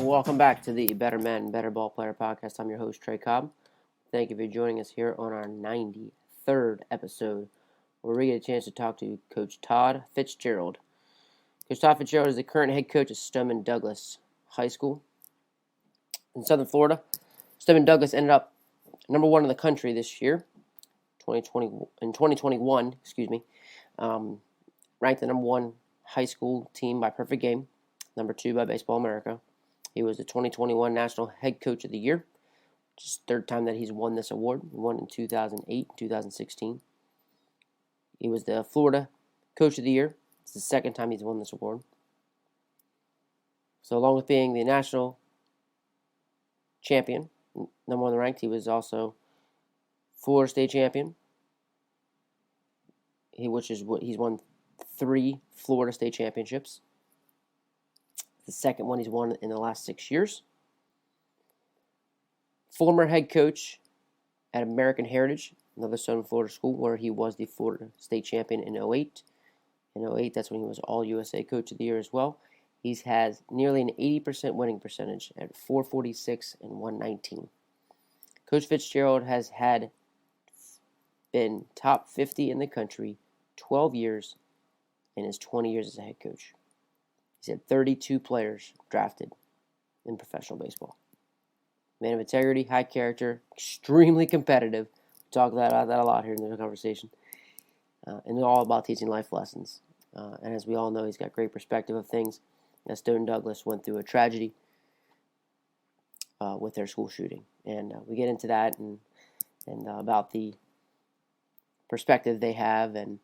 Welcome back to the Better Men, Better Ball Player podcast. I'm your host, Trey Cobb. Thank you for joining us here on our 93rd episode, where we get a chance to talk to Coach Todd Fitz-Gerald. Coach Todd Fitz-Gerald is the current head coach of Stoneman Douglas High School in Southern Florida. Stoneman Douglas ended up number one in the country this year, 2021, ranked the number one high school team by perfect game, number two by Baseball America. He was the 2021 National Head Coach of the Year, which is the third time that he's won this award. He won in 2008 and 2016. He was the Florida Coach of the Year. It's the second time he's won this award. So along with being the national champion, number one ranked, he was also Florida State champion, he's won 3 Florida State championships. The second one he's won in the last 6 years. Former head coach at American Heritage, another Southern Florida school, where he was the Florida State champion in 2008. In 2008, that's when he was All USA Coach of the Year as well. He has nearly an 80% winning percentage at .446 and .119. Coach Fitz-Gerald has been top 50 in the country 12 years in his 20 years as a head coach. He's had 32 players drafted in professional baseball. Man of integrity, high character, extremely competitive. We talk about that a lot here in the conversation. And they're all about teaching life lessons. And as we all know, he's got great perspective of things. Stoneman Douglas went through a tragedy with their school shooting. And we get into that and about the perspective they have and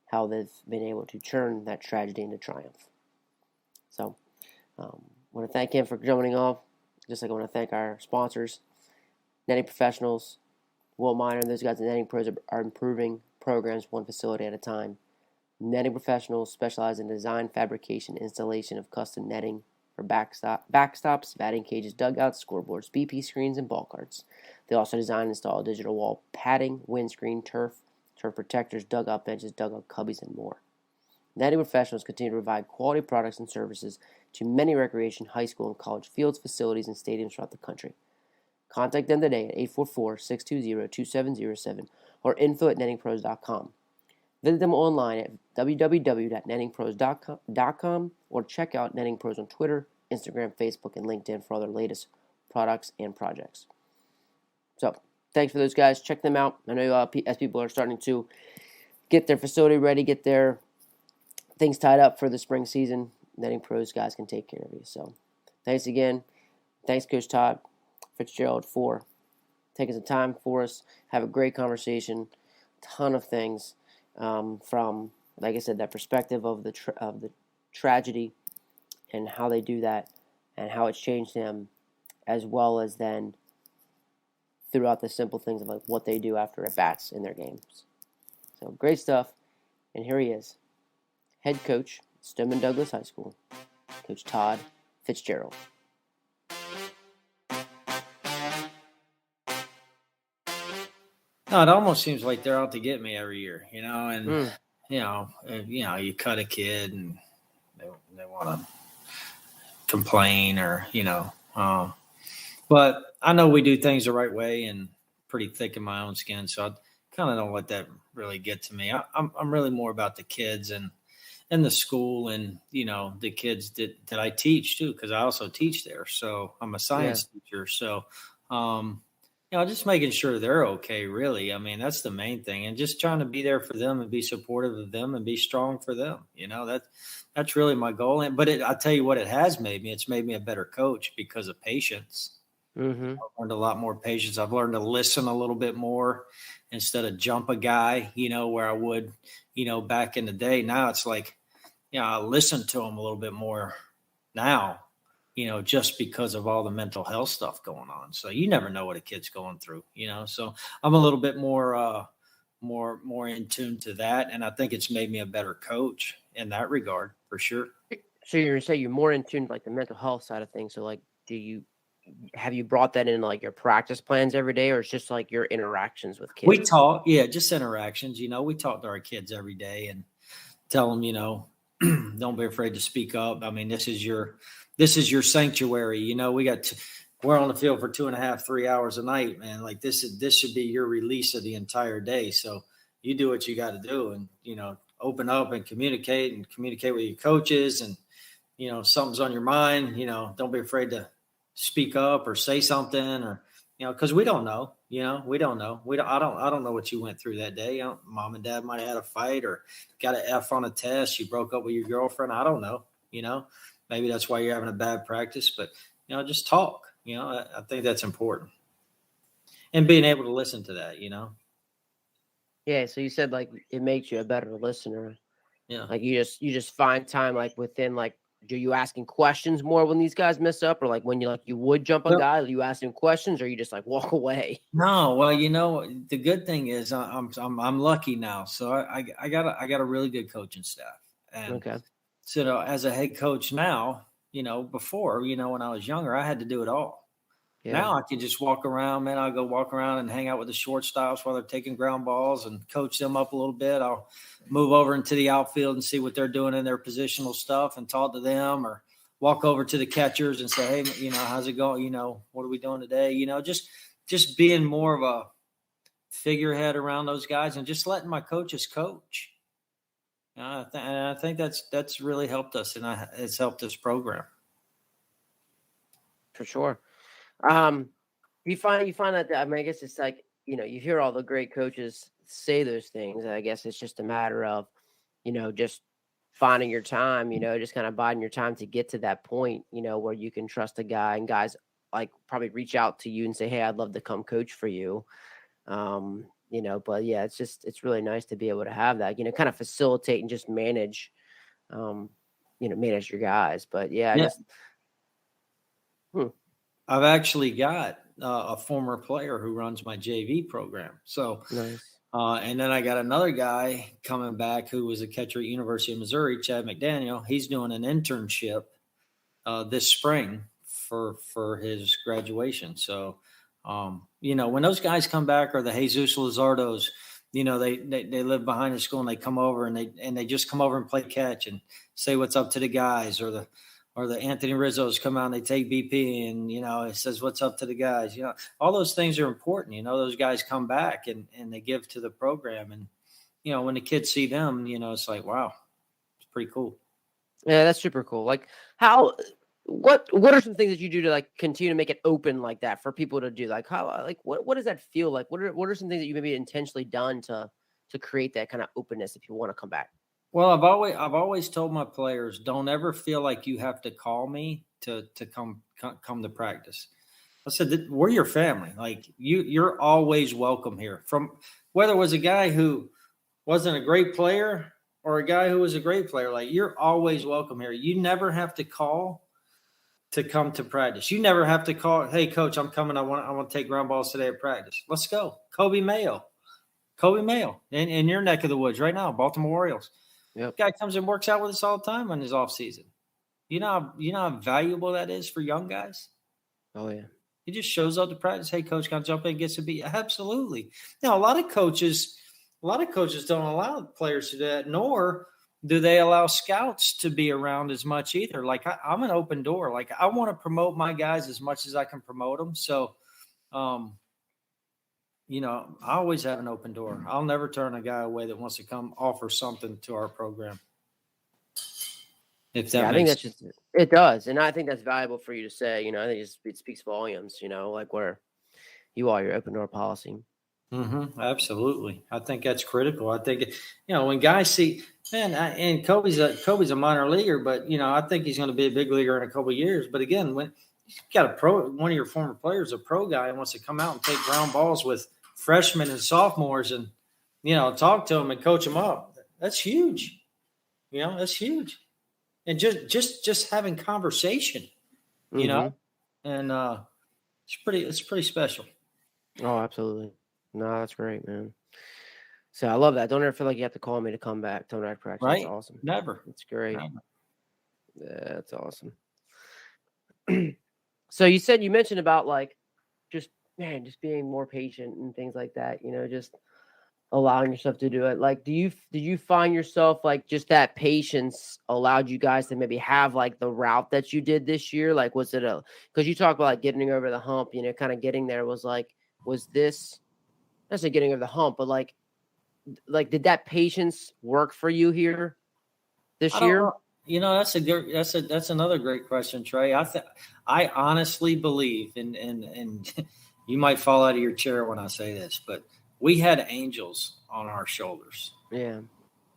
how they've been able to turn that tragedy into triumph. So I want to thank him for joining off. Just like I want to thank our sponsors, Netting Professionals, Will Miner, those guys at Netting Pros are improving programs one facility at a time. Netting Professionals specialize in design, fabrication, installation of custom netting for backstops, batting cages, dugouts, scoreboards, BP screens, and ball carts. They also design and install digital wall padding, windscreen, turf protectors, dugout benches, dugout cubbies, and more. Netting Professionals continue to provide quality products and services to many recreation, high school, and college fields, facilities, and stadiums throughout the country. Contact them today at 844-620-2707 or info@nettingpros.com. Visit them online at www.nettingpros.com or check out Netting Pros on Twitter, Instagram, Facebook, and LinkedIn for all their latest products and projects. So, thanks for those guys. Check them out. I know as people are starting to get their facility ready, get their things tied up for the spring season, Netting Pros guys can take care of you. So, thanks again. Thanks, Coach Todd Fitz-Gerald, for taking some time for us. Have a great conversation. Ton of things from, like I said, that perspective of the tragedy and how they do that and how it's changed them, as well as then throughout the simple things of like what they do after at bats in their games. So great stuff. And here he is, head coach, Stoneman Douglas High School, Coach Todd Fitz-Gerald. No, it almost seems like they're out to get me every year, and you cut a kid and they want to complain or, but I know we do things the right way and pretty thick in my own skin. So I kind of don't let that really get to me. I'm really more about the kids and the school and, the kids that I teach too, because I also teach there. So I'm a science teacher. So, just making sure they're okay, really. I mean, that's the main thing. And just trying to be there for them and be supportive of them and be strong for them. That's really my goal. But I'll tell you what it has made me. It's made me a better coach because of patience. Mm-hmm. I've learned a lot more patience. I've learned to listen a little bit more instead of jump a guy, where I would, back in the day. Now it's like, I listen to him a little bit more now, just because of all the mental health stuff going on. So you never know what a kid's going through, so I'm a little bit more in tune to that. And I think it's made me a better coach in that regard for sure. So you're going to say you're more in tune to like the mental health side of things. So like, have you brought that in like your practice plans every day, or it's just like your interactions with kids? We talk, just interactions, we talk to our kids every day and tell them, Don't be afraid to speak up. I mean, this is your sanctuary. You know, we're on the field for 2.5, 3 hours a night, man. Like this should be your release of the entire day. So you do what you got to do, and, you know, open up and communicate with your coaches. And, you know, something's on your mind, you know, don't be afraid to speak up or say something, or, you know, cause we don't know, you know, we don't know. I don't know what you went through that day. Mom and dad might've had a fight or got an F on a test. You broke up with your girlfriend. I don't know, you know, maybe that's why you're having a bad practice, but, you know, just talk, you know, I think that's important, and being able to listen to that, you know? Yeah. So you said like it makes you a better listener. Yeah. Like you just find time like within like, are you asking questions more when these guys mess up, or like when you would jump a guy, are you asking questions, or you just like walk away? No, well, you know, the good thing is I'm lucky now. So I got a really good coaching staff. And Okay. so as a head coach now, you know, before, you know, when I was younger, I had to do it all. Yeah. Now I can just walk around, man. I'll go walk around and hang out with the shortstops while they're taking ground balls and coach them up a little bit. I'll move over into the outfield and see what they're doing in their positional stuff and talk to them, or walk over to the catchers and say, hey, you know, how's it going? You know, what are we doing today? You know, just being more of a figurehead around those guys and just letting my coaches coach. And I think that's really helped us, and it's helped this program. For sure. You find that, I mean, I guess it's like, you know, you hear all the great coaches say those things. And I guess it's just a matter of, you know, just finding your time, you know, just kind of biding your time to get to that point, you know, where you can trust a guy, and guys like probably reach out to you and say, hey, I'd love to come coach for you. You know, but yeah, it's really nice to be able to have that, you know, kind of facilitate and just manage, you know, manage your guys. But yeah, I've actually got a former player who runs my JV program. So nice. And then I got another guy coming back who was a catcher at University of Missouri, Chad McDaniel. He's doing an internship this spring for his graduation. So, you know, when those guys come back, or the Jesus Luzardos, you know, they live behind the school and they come over and they just come over and play catch and say what's up to the guys, or the Anthony Rizzos come out and they take BP and, you know, it says what's up to the guys. You know, all those things are important. You know, those guys come back and they give to the program. And, you know, when the kids see them, you know, it's like, wow, it's pretty cool. Yeah, that's super cool. Like what are some things that you do to like continue to make it open like that for people to do? Like what does that feel like? What are some things that you maybe intentionally done to create that kind of openness if people want to come back? Well, I've always told my players, don't ever feel like you have to call me to come to practice. I said, we're your family. Like you're always welcome here. From whether it was a guy who wasn't a great player or a guy who was a great player, like you're always welcome here. You never have to call to come to practice. You never have to call, hey coach, I'm coming. I want to take ground balls today at practice. Let's go. Kobe Mayo in your neck of the woods right now, Baltimore Orioles. Yep. Guy comes and works out with us all the time on his off season. You know how valuable that is for young guys? Oh yeah. He just shows up to practice. Hey coach, can I jump in and get some beat? Absolutely. Now a lot of coaches don't allow players to do that, nor do they allow scouts to be around as much either. Like I'm an open door. Like I want to promote my guys as much as I can promote them. So, you know, I always have an open door. I'll never turn a guy away that wants to come offer something to our program. If that I think that's just it does, and I think that's valuable for you to say. You know, I think it speaks volumes. You know, like where you are, your open door policy. Mm-hmm, absolutely, I think that's critical. I think you know when guys see, man, and Kobe's a minor leaguer, but you know I think he's going to be a big leaguer in a couple of years. But again, when you got one of your former players, a pro guy, and wants to come out and take ground balls with freshmen and sophomores and, you know, talk to them and coach them up. That's huge. You know, that's huge. And just having conversation, you know, and it's pretty special. Oh, absolutely. No, that's great, man. So I love that. Don't ever feel like you have to call me to come back to night practice. Right? That's awesome. Never. That's great. Never. Yeah, that's awesome. So you mentioned about like just being more patient and things like that, you know, just allowing yourself to do it. Like, did you find yourself like just that patience allowed you guys to maybe have like the route that you did this year? Like, was it because you talk about like getting over the hump, kind of getting there was this, not say getting over the hump, but like did that patience work for you here this I don't year? know. That's another great question, Trey. I honestly believe, and you might fall out of your chair when I say this, but we had angels on our shoulders, Yeah.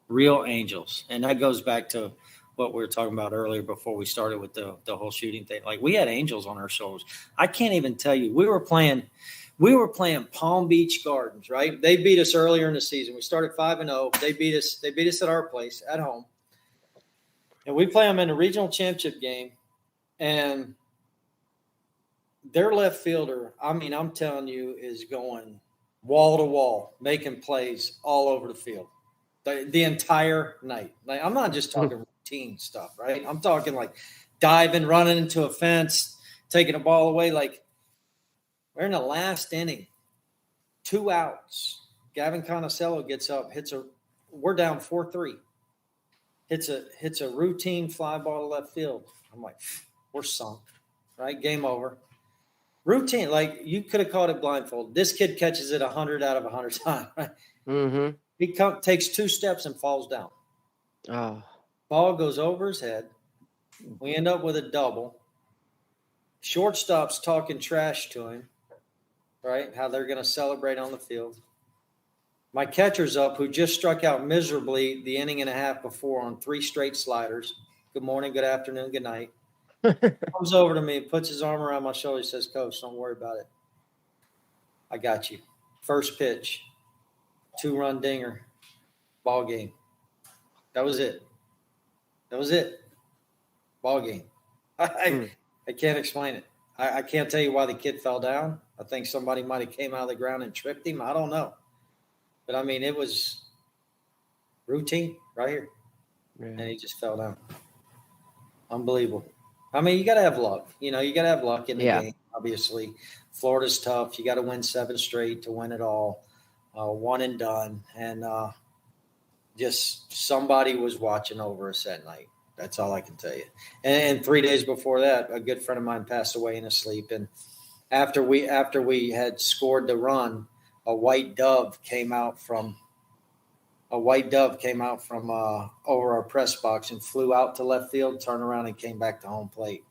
real angels, and that goes back to what we were talking about earlier before we started with the whole shooting thing. Like, we had angels on our shoulders. I can't even tell you. We were playing Palm Beach Gardens, right? They beat us earlier in the season. We started 5-0. They beat us at our place at home. And we play them in a regional championship game, and their left fielder, I mean, I'm telling you, is going wall to wall, making plays all over the field the entire night. Like, I'm not just talking routine stuff, right? I'm talking like diving, running into a fence, taking a ball away. Like, we're in the last inning, 2 outs. Gavin Conocello gets up, we're down 4-3. Hits a routine fly ball to left field. I'm like, we're sunk, right? Game over. Routine, like, you could have caught it blindfold. This kid catches it 100 out of 100 times, right? Mm-hmm. He takes 2 steps and falls down. Oh. Ball goes over his head. We end up with a double. Shortstop's talking trash to him, right? How they're going to celebrate on the field. My catcher's up, who just struck out miserably the inning and a half before on 3 straight sliders. Good morning, good afternoon, good night. Comes over to me, puts his arm around my shoulder. He says, "Coach, don't worry about it. I got you." First pitch, 2-run dinger, ball game. That was it. Ball game. I can't explain it. I can't tell you why the kid fell down. I think somebody might have came out of the ground and tripped him. I don't know. But, I mean, it was routine right here. Yeah. And he just fell down. Unbelievable. I mean, you got to have luck. You got to have luck in the game, obviously. Florida's tough. You got to win 7 straight to win it all. One and done. And just somebody was watching over us that night. That's all I can tell you. And 3 days before that, a good friend of mine passed away in his sleep. And after we had scored the run, a white dove came out from over our press box and flew out to left field, turned around, and came back to home plate.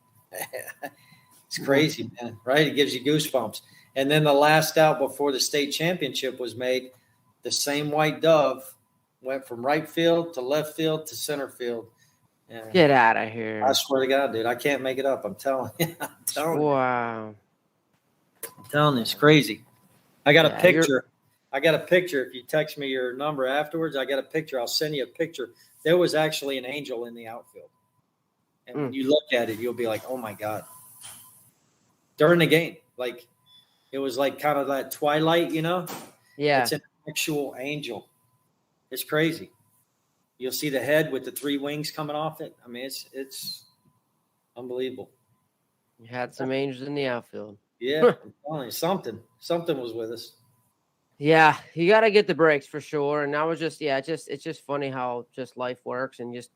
It's crazy, man, right? It gives you goosebumps. And then the last out before the state championship was made, the same white dove went from right field to left field to center field. And get out of here. I swear to God, dude, I can't make it up. I'm telling you. Wow. I'm telling you, it's crazy. I got a picture. If you text me your number afterwards, I got a picture. I'll send you a picture. There was actually an angel in the outfield. And when you look at it, you'll be like, oh, my God. During the game, like, it was like kind of that twilight, Yeah. It's an actual angel. It's crazy. You'll see the head with the 3 wings coming off it. I mean, it's unbelievable. You had some angels in the outfield. Yeah, I'm telling you, something was with us. Yeah, you got to get the breaks for sure. And I was it's just funny how just life works and just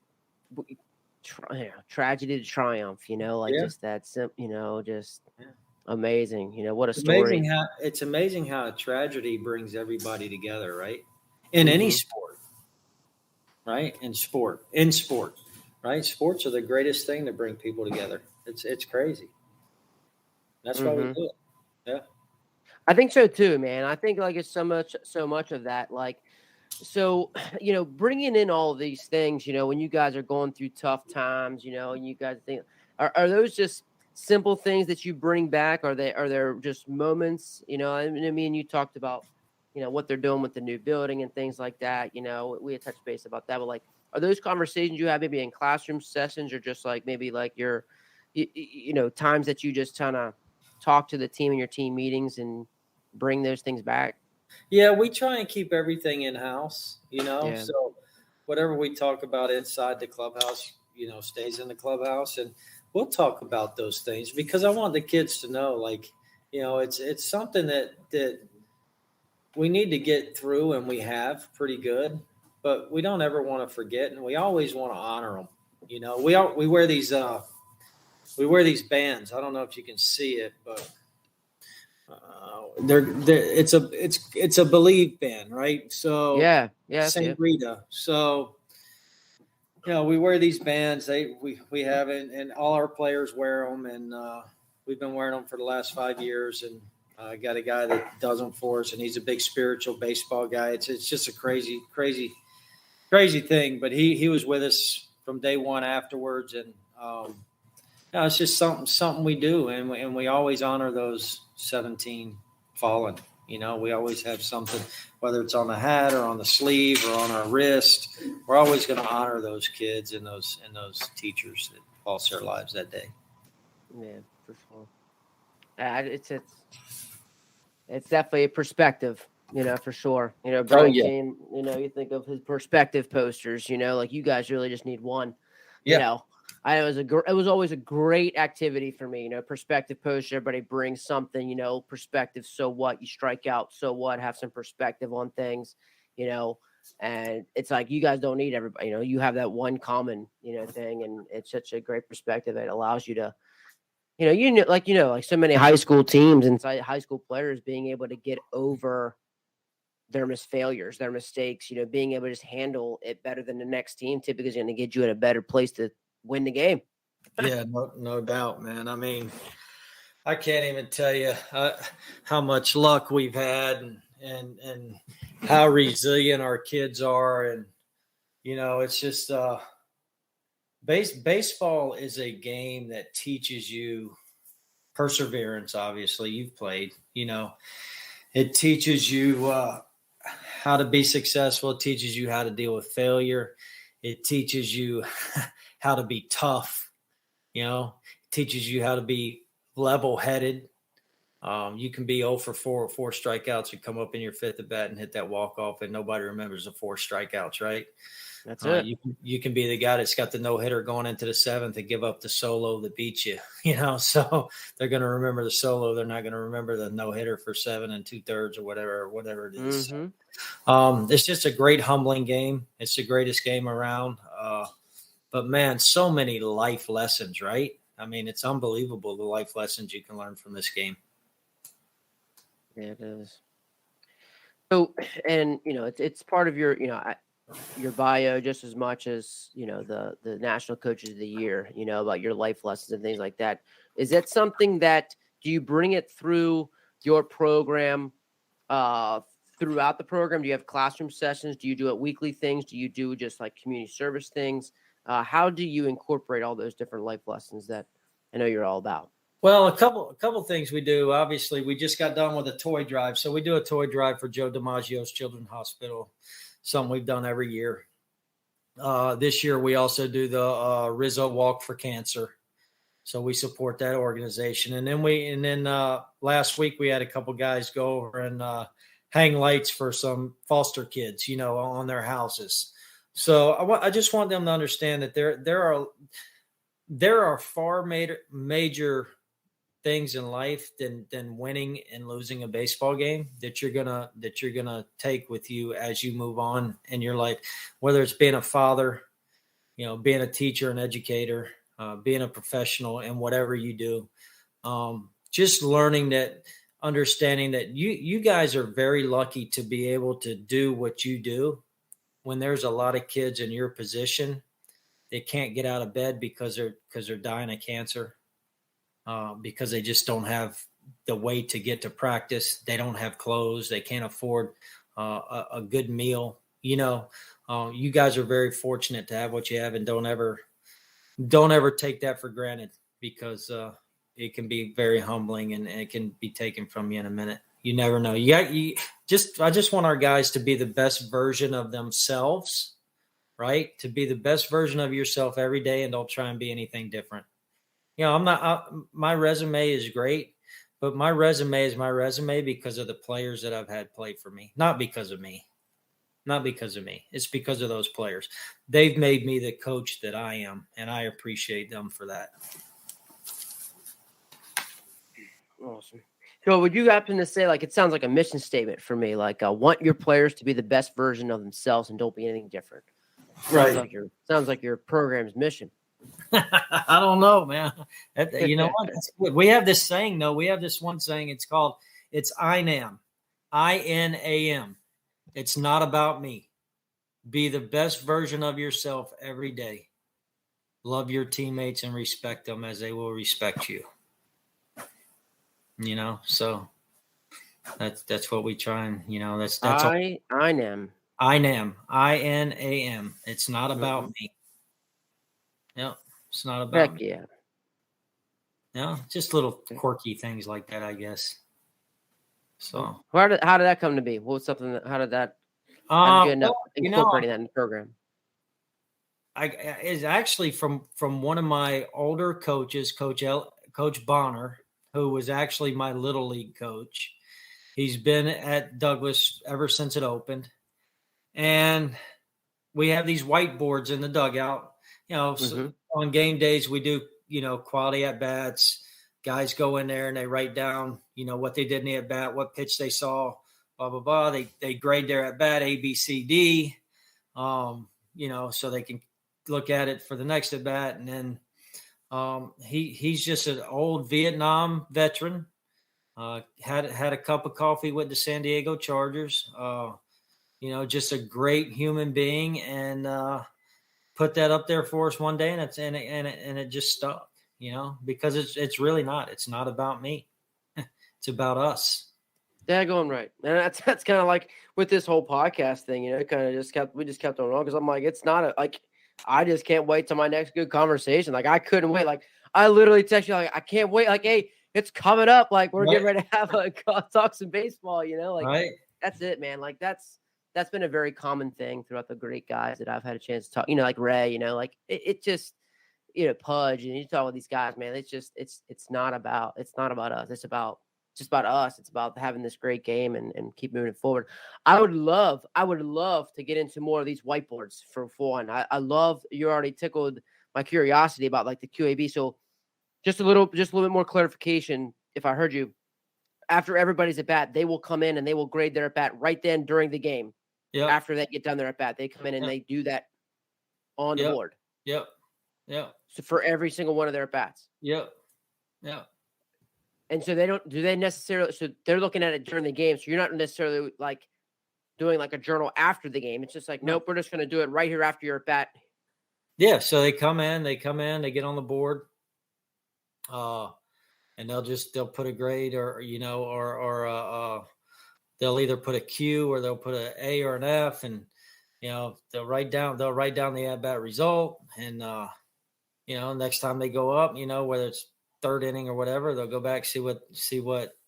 tragedy to triumph, just that simple, just amazing. What a story. It's amazing how a tragedy brings everybody together, right? In any sport, right? In sport, right? Sports are the greatest thing to bring people together. It's crazy. That's why we do it. Yeah. I think so too, man. I think like it's so much of that. Like, so, bringing in all of these things, when you guys are going through tough times, and you guys think, are those just simple things that you bring back? Are there just moments, I mean, you talked about, what they're doing with the new building and things like that. We had touched base about that, but like, are those conversations you have maybe in classroom sessions or just like maybe like your, times that you just kind of talk to the team in your team meetings and bring those things back? Yeah, we try and keep everything in-house, Yeah. So whatever we talk about inside the clubhouse, stays in the clubhouse, and we'll talk about those things because I want the kids to know, like, it's something that we need to get through, and we have pretty good, but we don't ever want to forget, and we always want to honor them. You know, we wear these bands. I don't know if you can see it, but it's a Believe band, right? So yeah, Saint Rita. So we wear these bands. We have it, and all our players wear them, and we've been wearing them for the last 5 years. And I got a guy that does them for us, and he's a big spiritual baseball guy. It's just a crazy thing. But he was with us from day one afterwards, and it's just something we do, and we always honor those 17 fallen. We always have something, whether it's on the hat or on the sleeve or on our wrist. We're always going to honor those kids and those teachers that lost their lives that day. Yeah, for sure. It's definitely a perspective, for sure. Brian came, you think of his perspective posters, like you guys really just need one. Yeah. It was always a great activity for me, perspective poster. Everybody brings something, perspective. So what? You strike out. So what? Have some perspective on things, and it's like, you guys don't need everybody, you have that one common, thing. And it's such a great perspective. It allows you to, like so many high school teams and high school players being able to get over their failures, their mistakes, being able to just handle it better than the next team typically is going to get you in a better place to win the game. Yeah, no doubt, man. I mean, I can't even tell you how much luck we've had and how resilient our kids are. And, it's just baseball is a game that teaches you perseverance. Obviously, you've played, it teaches you how to be successful. It teaches you how to deal with failure. It teaches you how to be tough, it teaches you how to be level-headed. You can be 0 for 4 strikeouts and come up in your fifth at bat and hit that walk-off, and nobody remembers the 4 strikeouts, right? That's it. You can be the guy that's got the no-hitter going into the seventh and give up the solo that beats you, so they're going to remember the solo. They're not going to remember the no-hitter for 7 2/3 or whatever it is. Mm-hmm. It's just a great, humbling game. It's the greatest game around. But, man, so many life lessons, right? I mean, it's unbelievable the life lessons you can learn from this game. Yeah, it is. So, and, it's part of your, your bio just as much as, the National Coaches of the Year, about your life lessons and things like that. Is that something that, do you bring it through your program, throughout the program? Do you have classroom sessions? Do you do it weekly things? Do you do just like community service things? How do you incorporate all those different life lessons that I know you're all about? Well, a couple things we do. Obviously, we just got done with a toy drive. So we do a toy drive for Joe DiMaggio's Children's Hospital, something we've done every year. This year, we also do the Rizzo Walk for Cancer. So we support that organization. And then last week, we had a couple guys go over and hang lights for some foster kids, on their houses. So I just want them to understand that there are far major things in life than winning and losing a baseball game that you're gonna take with you as you move on in your life, whether it's being a father, being a teacher, an educator, being a professional in whatever you do. Just learning that, understanding that you guys are very lucky to be able to do what you do when there's a lot of kids in your position that can't get out of bed because they're dying of cancer, because they just don't have the way to get to practice. They don't have clothes. They can't afford a good meal. You guys are very fortunate to have what you have, and don't ever take that for granted, because it can be very humbling and it can be taken from you in a minute. You never know. I just want our guys to be the best version of themselves, right? To be the best version of yourself every day, and don't try and be anything different. My resume is great, but my resume is my resume because of the players that I've had play for me, not because of me. It's because of those players. They've made me the coach that I am, and I appreciate them for that. Awesome. So would you happen to say, like, it sounds like a mission statement for me, like, want your players to be the best version of themselves and don't be anything different. Right. Sounds like your program's mission. I don't know, man. You know what? That's good. We have this saying, though. We have this one saying. It's INAM. INAM. It's not about me. Be the best version of yourself every day. Love your teammates and respect them as they will respect you. So that's what we try and, that's INAM. INAM. It's not about me. Yep. It's not about me. Yeah. No, just little quirky things like that, I guess. So how did that come to be? How did that how did you end up incorporating that in the program? Is actually from one of my older coaches, Coach Bonner, who was actually my little league coach. He's been at Douglas ever since it opened. And we have these whiteboards in the dugout. So on game days, we do, quality at bats. Guys go in there and they write down, what they did in the at bat, what pitch they saw, blah, blah, blah. They grade their at bat, A, B, C, D, so they can look at it for the next at bat. And then he's just an old Vietnam veteran. Had a cup of coffee with the San Diego Chargers. Just a great human being, and put that up there for us one day, and it just stuck. Because it's really not. It's not about me. It's about us. Yeah, going right, and that's kind of like with this whole podcast thing. We just kept on because I'm like, it's not I just can't wait till my next good conversation. Like, I couldn't wait. Like, I literally text you, like, I can't wait. Like, hey, it's coming up. Like, we're getting ready to have talk some baseball. Right. That's it, man. Like, that's been a very common thing throughout the great guys that I've had a chance to talk. Like Ray. Like it just, Pudge, and you talk with these guys, man. It's just it's not about us. It's about us. It's about having this great game and keep moving forward. I would love to get into more of these whiteboards for fun. I love, you already tickled my curiosity about like the QAB. So just a little bit more clarification. If I heard you, after everybody's at bat, they will come in and they will grade their at bat right then during the game. Yeah. After they get done their at bat, they come in and they do that on the board. Yep. Yeah. So for every single one of their at bats. Yep. Yeah. And so so they're looking at it during the game. So you're not necessarily like doing like a journal after the game. It's just like, nope, we're just going to do it right here after your at bat. Yeah. So they come in, they get on the board. And they'll put a grade or they'll either put a Q or they'll put an A or an F, and, they'll write down the at bat result. And, next time they go up, whether it's third inning or whatever, they'll go back, see what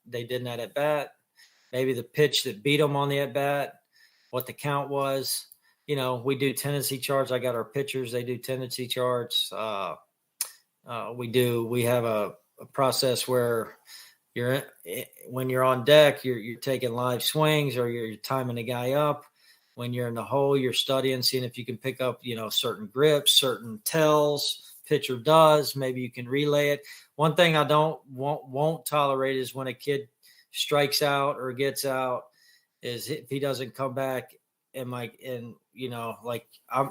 they did in that at bat, maybe the pitch that beat them on the at bat, what the count was. We do tendency charts. I got our pitchers. They do tendency charts. We have a process where when you're on deck, you're taking live swings or you're timing the guy up. When you're in the hole, you're studying, seeing if you can pick up, certain grips, certain tells pitcher does. Maybe you can relay it. One thing I won't tolerate is when a kid strikes out or gets out, is if he doesn't come back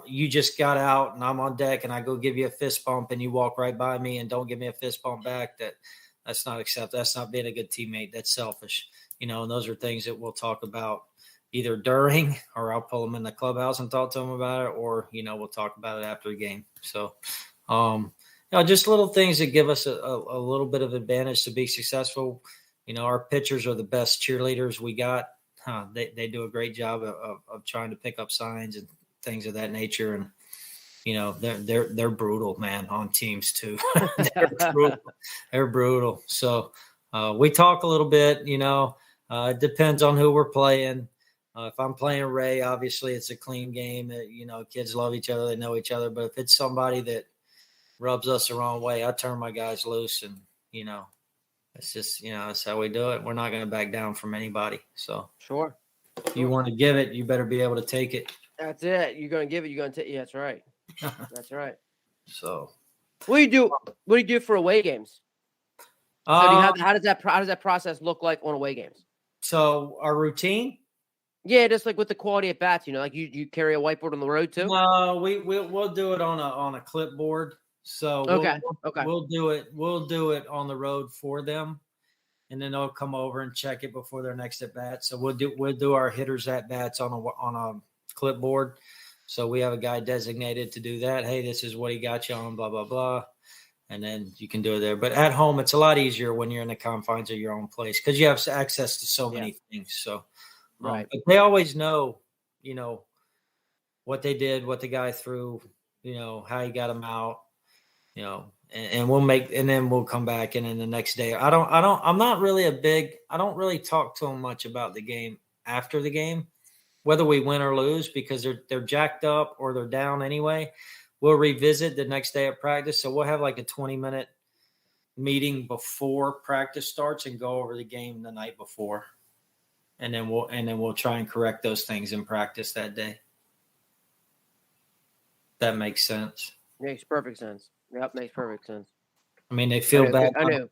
you just got out and I'm on deck and I go give you a fist bump and you walk right by me and don't give me a fist bump back. That's not acceptable. That's not being a good teammate. That's selfish. And those are things that we'll talk about either during, or I'll pull them in the clubhouse and talk to them about it, or, we'll talk about it after the game. So, just little things that give us a little bit of advantage to be successful. Our pitchers are the best cheerleaders we got. They do a great job of trying to pick up signs and things of that nature. And, they're brutal, man, on teams too. They're brutal. So we talk a little bit, it depends on who we're playing. If I'm playing Ray, obviously it's a clean game. Kids love each other. They know each other. But if it's somebody that rubs us the wrong way, I turn my guys loose, and, it's just, that's how we do it. We're not going to back down from anybody. So sure. If you want to give it, you better be able to take it. That's it. You're going to give it. You're going to take. Yeah, that's right. That's right. So what do you do for away games? So how does that process look like on away games? So our routine? Yeah, just like with the quality at bats, like you carry a whiteboard on the road too? No, we'll do it on a clipboard. So Okay. we'll do it on the road for them, and then they'll come over and check it before their next at bat. So we'll do our hitters at bats on a clipboard. So we have a guy designated to do that. Hey, this is what he got you on, blah blah blah, and then you can do it there. But at home, it's a lot easier when you're in the confines of your own place because you have access to so many things. So right, but they always know, what they did, what the guy threw, how he got him out, and then we'll come back. And then the next day, I don't really talk to them much about the game after the game, whether we win or lose, because they're jacked up or they're down anyway. We'll revisit the next day at practice. So we'll have like a 20-minute meeting before practice starts and go over the game the night before. And then we'll try and correct those things in practice that day. That makes sense. Makes perfect sense. Yep, makes perfect sense. I mean, they feel bad. I know.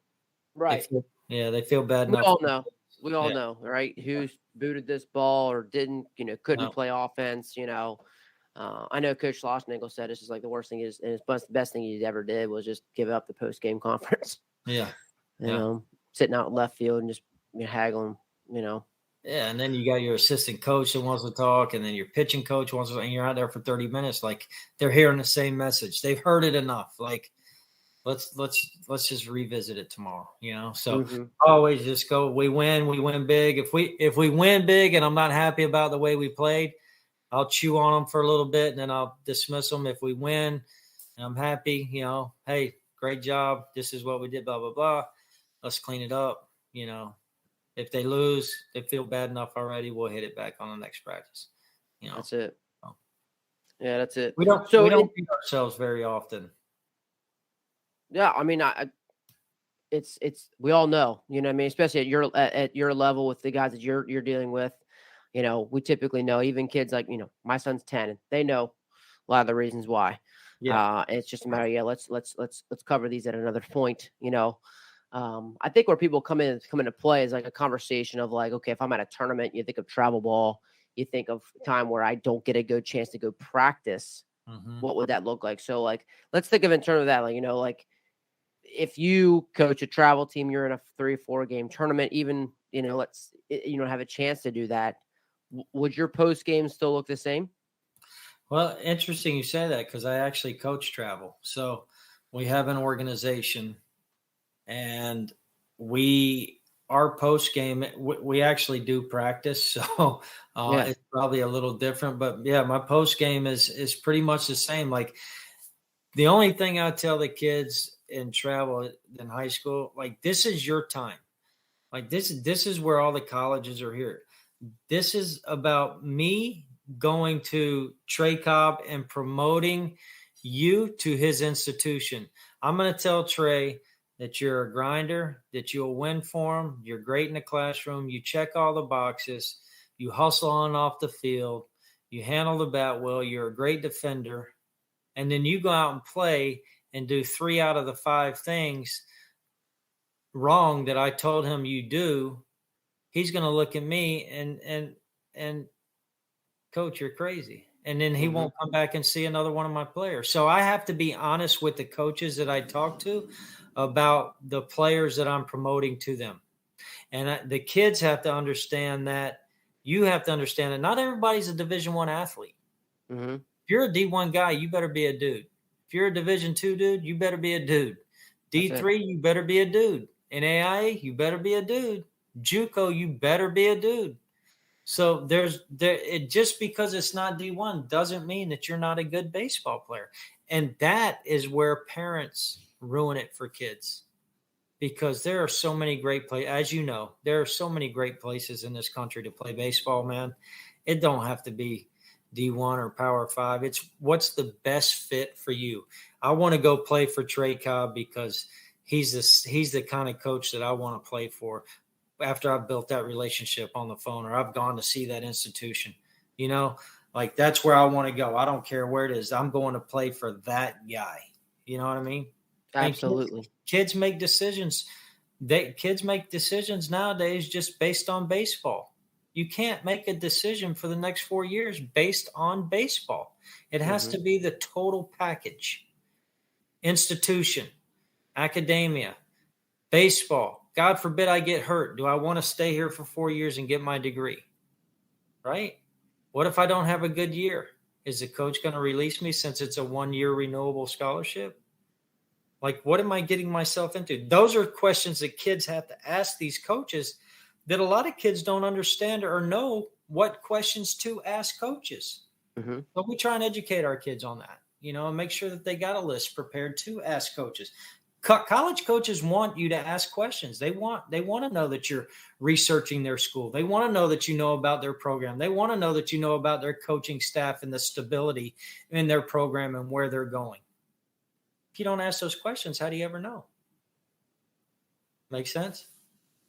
Right. They feel bad. We all know. We all know, right? Who's booted this ball or didn't, couldn't play offense, I know Coach Schlossnagle said it's just like the worst thing is, and the best thing he ever did was just give up the post-game conference. Yeah. Sitting out in left field and just haggling, Yeah, and then you got your assistant coach that wants to talk, and then your pitching coach wants to, and you're out there for 30 minutes. Like, they're hearing the same message. They've heard it enough. Like, let's just revisit it tomorrow. So I always just go. We win big. If we win big, and I'm not happy about the way we played, I'll chew on them for a little bit, and then I'll dismiss them. If we win, and I'm happy, hey, great job. This is what we did. Blah blah blah. Let's clean it up. If they lose, they feel bad enough already. We'll hit it back on the next practice. That's it. Yeah, that's it. We don't beat ourselves very often. Yeah, I mean, it's we all know, what I mean, especially at your level with the guys that you're dealing with. We typically know, even kids like my son's 10, and they know a lot of the reasons why. Yeah, it's just a matter. Let's cover these at another point. I think where people come into play is like a conversation of like, okay, if I'm at a tournament, you think of travel ball, you think of time where I don't get a good chance to go practice. What would that look like? So like, let's think of in terms of that, like if you coach a travel team, you're in a 3-4 game tournament, even, let's, have a chance to do that. Would your post game still look the same? Well, interesting you say that, because I actually coach travel. So we have an organization, and our post game, we actually do practice. So it's probably a little different, but yeah, my post game is pretty much the same. Like, the only thing I tell the kids in travel in high school, like, this is your time. Like, this is where all the colleges are here. This is about me going to Trey Cobb and promoting you to his institution. I'm going to tell Trey that you're a grinder, that you'll win for him, you're great in the classroom, you check all the boxes, you hustle on and off the field, you handle the bat well, you're a great defender, and then you go out and play and do 3 out of the 5 things wrong that I told him you do. He's going to look at me and coach, you're crazy. And then he won't come back and see another one of my players. So I have to be honest with the coaches that I talk to about the players that I'm promoting to them. And the kids have to understand that. You have to understand that not everybody's a Division I athlete. If you're a D1 guy, you better be a dude. If you're a Division II dude, you better be a dude. D3, you better be a dude. In AIA, you better be a dude. JUCO, you better be a dude. So just because it's not D1 doesn't mean that you're not a good baseball player. And that is where parents ruin it for kids, because there are so many great places. As you know, there are so many great places in this country to play baseball, man. It don't have to be D1 or Power 5. It's what's the best fit for you. I want to go play for Trey Cobb because he's the kind of coach that I want to play for after I've built that relationship on the phone, or I've gone to see that institution. Like, that's where I want to go. I don't care where it is. I'm going to play for that guy. You know what I mean? Absolutely. Kids make decisions Kids make decisions nowadays just based on baseball. You can't make a decision for the next 4 years based on baseball. It has to be the total package. Institution, academia, baseball. God forbid I get hurt. Do I want to stay here for 4 years and get my degree? Right? What if I don't have a good year? Is the coach going to release me since it's a 1-year renewable scholarship? Like, what am I getting myself into? Those are questions that kids have to ask these coaches that a lot of kids don't understand or know what questions to ask coaches. So we try and educate our kids on that, and make sure that they got a list prepared to ask coaches. College coaches want you to ask questions. They want to know that you're researching their school. They want to know that you know about their program. They want to know that you know about their coaching staff and the stability in their program and where they're going. If you don't ask those questions, how do you ever know? Make sense?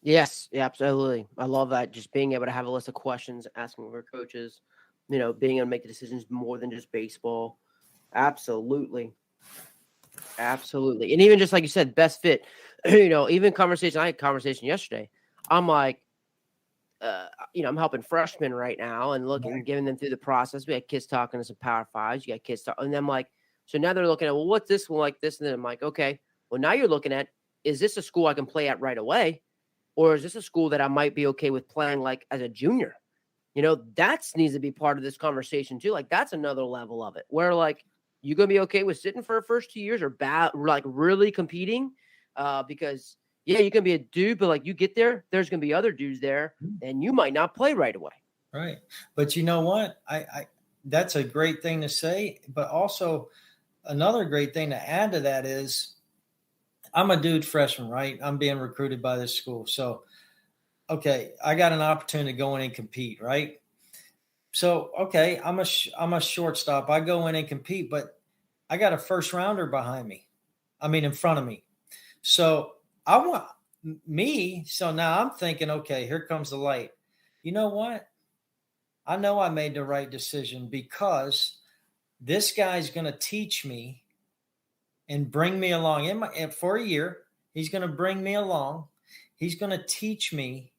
Yes, yeah, absolutely. I love that. Just being able to have a list of questions, asking for coaches, being able to make decisions more than just baseball. Absolutely. Absolutely. And even just like you said, best fit, even conversation, I had a conversation yesterday. I'm like, I'm helping freshmen right now and giving them through the process. We had kids talking to some Power Fives. You got kids talking, and I'm like, so now they're looking at, well, what's this one like this? And then I'm like, okay, well, now you're looking at, is this a school I can play at right away? Or is this a school that I might be okay with playing like as a junior? That needs to be part of this conversation too. Like that's another level of it where like, you going to be okay with sitting for the first 2 years or like really competing? Because yeah, you can be a dude, but like you get there, there's going to be other dudes there and you might not play right away. Right. But you know what? I that's a great thing to say, but also another great thing to add to that is I'm a dude freshman, right? I'm being recruited by this school. So, okay, I got an opportunity to go in and compete, right? So, okay, I'm a shortstop. I go in and compete, but I got a first rounder in front of me. So I want me. So now I'm thinking, okay, here comes the light. You know what? I know I made the right decision because this guy's going to teach me and bring me along for a year. He's going to bring me along. He's going to teach me.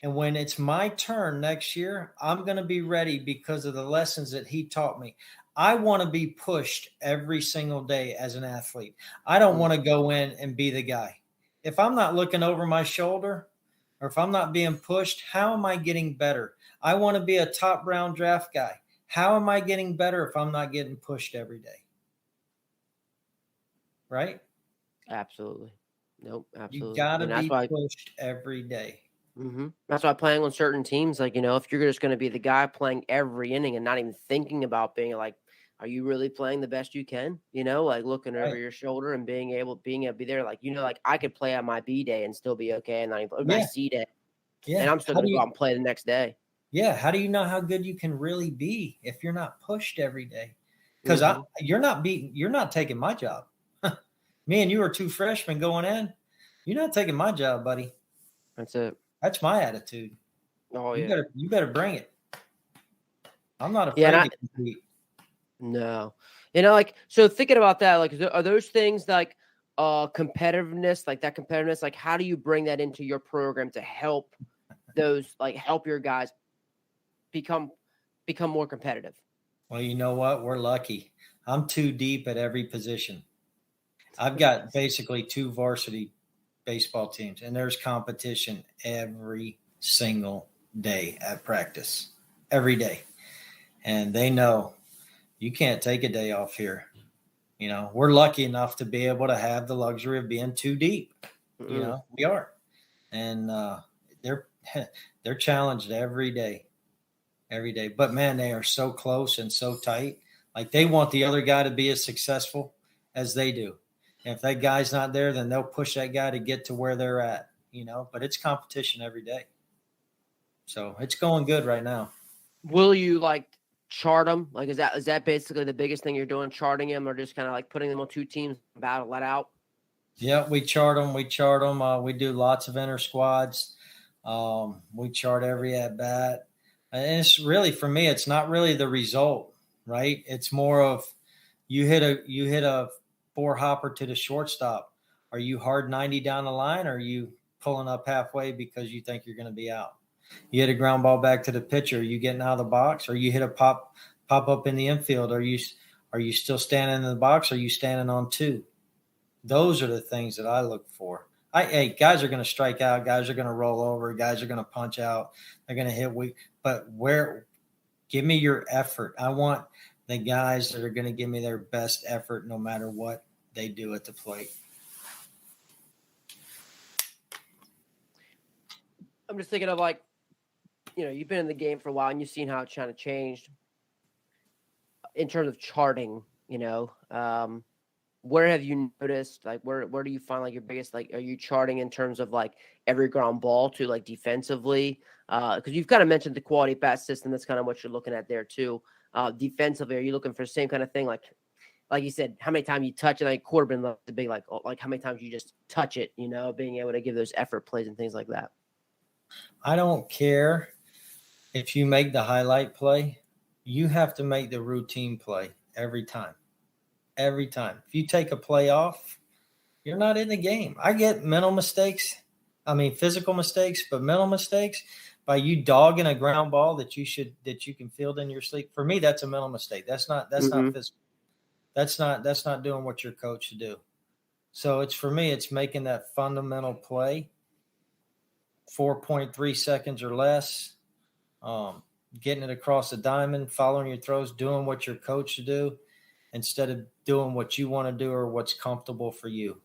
And when it's my turn next year, I'm going to be ready because of the lessons that he taught me. I want to be pushed every single day as an athlete. I don't want to go in and be the guy. If I'm not looking over my shoulder or if I'm not being pushed, how am I getting better? I want to be a top round draft guy. How am I getting better if I'm not getting pushed every day? Right? Absolutely. Nope. Absolutely. You got to be pushed every day. That's why playing on certain teams, like, if you're just going to be the guy playing every inning and not even thinking about being like, are you really playing the best you can? Like looking over your shoulder and being able to be there. Like, like I could play on my B day and still be okay. And not even my C day. Yeah. And I'm still going to go out and play the next day. Yeah. How do you know how good you can really be if you're not pushed every day? Because you're not taking my job. Me and you are two freshmen going in. You're not taking my job, buddy. That's it. That's my attitude. Oh, yeah. You better bring it. I'm not afraid to compete. No. So thinking about that, like, are those things like competitiveness, like how do you bring that into your program to help help your guys become more competitive? Well, you know what? We're lucky. I'm too deep at every position. I've got basically 2 varsity baseball teams, and there's competition every single day at practice, every day. And they know you can't take a day off here. We're lucky enough to be able to have the luxury of being too deep. We are. And they're challenged every day. But man, they are so close and so tight. Like they want the other guy to be as successful as they do. If that guy's not there, then they'll push that guy to get to where they're at, but it's competition every day. So it's going good right now. Will you chart them? Like, is that basically the biggest thing you're doing, charting them, or just kind of putting them on 2 teams, battle let out? Yeah, we chart them. We do lots of inter squads. We chart every at bat. And it's really, for me, it's not really the result, right? It's more of you hit a 4 hopper to the shortstop. Are you hard 90 down the line, or are you pulling up halfway because you think you're going to be out. You hit a ground ball back to the pitcher. Are you getting out of the box? Or you hit a pop up in the infield? Are you still standing in the box? Or are you standing on two? Those are the things that I look for. Hey, guys are going to strike out. Guys are going to roll over. Guys are going to punch out. They're going to hit weak. But give me your effort. I want the guys that are going to give me their best effort no matter what they do at the plate. I'm just thinking of, like, you've been in the game for a while and you've seen how it's kind of changed in terms of charting, where have you noticed, like, where do you find, like, your biggest, like, are you charting in terms of, like, every ground ball to, like, defensively? Because you've kind of mentioned the quality bat system. That's kind of what you're looking at there too. Defensively, are you looking for the same kind of thing? Like you said, how many times you touch it? Like Corbin, the big, like how many times you just touch it, being able to give those effort plays and things like that. I don't care if you make the highlight play. You have to make the routine play every time. Every time. If you take a play off, you're not in the game. I get physical mistakes, but mental mistakes by you dogging a ground ball that you can field in your sleep. For me, that's a mental mistake. That's not physical. That's not doing what you're coached to do. So for me, it's making that fundamental play 4.3 seconds or less, getting it across the diamond, following your throws, doing what you're coached to do instead of doing what you want to do or what's comfortable for you.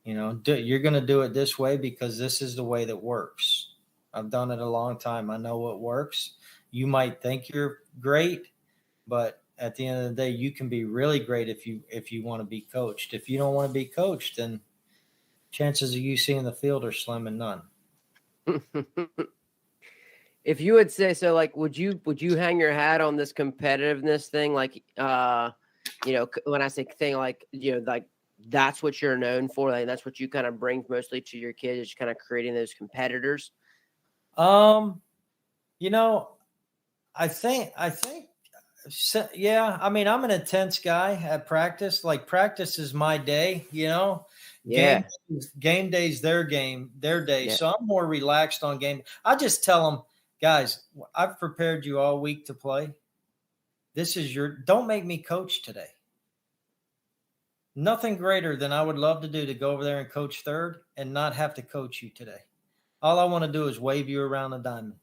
You're going to do it this way because this is the way that works. I've done it a long time. I know what works. You might think you're great, but at the end of the day, you can be really great if you want to be coached. If you don't want to be coached, then chances of you seeing the field are slim and none. If you would say so, like, would you hang your hat on this competitiveness thing? Like, when I say thing, like, like that's what you're known for. Like, that's what you kind of bring mostly to your kids, is kind of creating those competitors. I think, yeah. I mean, I'm an intense guy at practice. Like, practice is my day, Yeah. Game day's their day. Yeah. So I'm more relaxed on game. I just tell them, guys, I've prepared you all week to play. Don't make me coach today. Nothing greater than I would love to do to go over there and coach third and not have to coach you today. All I want to do is wave you around the diamond.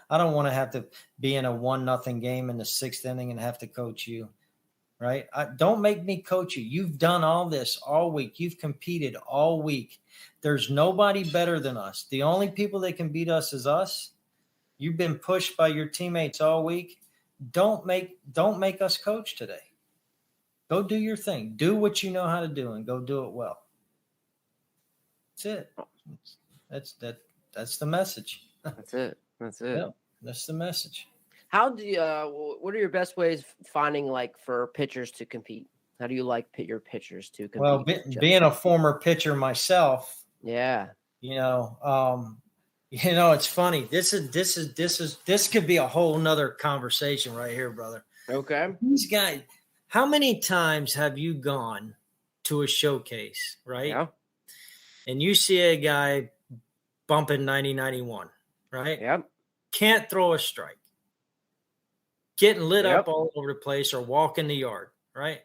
I don't want to have to be in a 1-0 game in the 6th inning and have to coach you, right? Don't make me coach you. You've done all this all week. You've competed all week. There's nobody better than us. The only people that can beat us is us. You've been pushed by your teammates all week. Don't make us coach today. Go do your thing. Do what you know how to do and go do it well. That's it. That's the message. That's it. Yeah, that's the message. How do you, what are your best ways finding, like, for pitchers to compete? How do you like your pitchers to compete? Well, being a former pitcher myself. Yeah. It's funny. This could be a whole nother conversation right here, brother. Okay. These guys, how many times have you gone to a showcase, right? Yeah. And you see a guy bumping 90-91, right? Yep. Can't throw a strike. Getting lit up all over the place or walking the yard, right?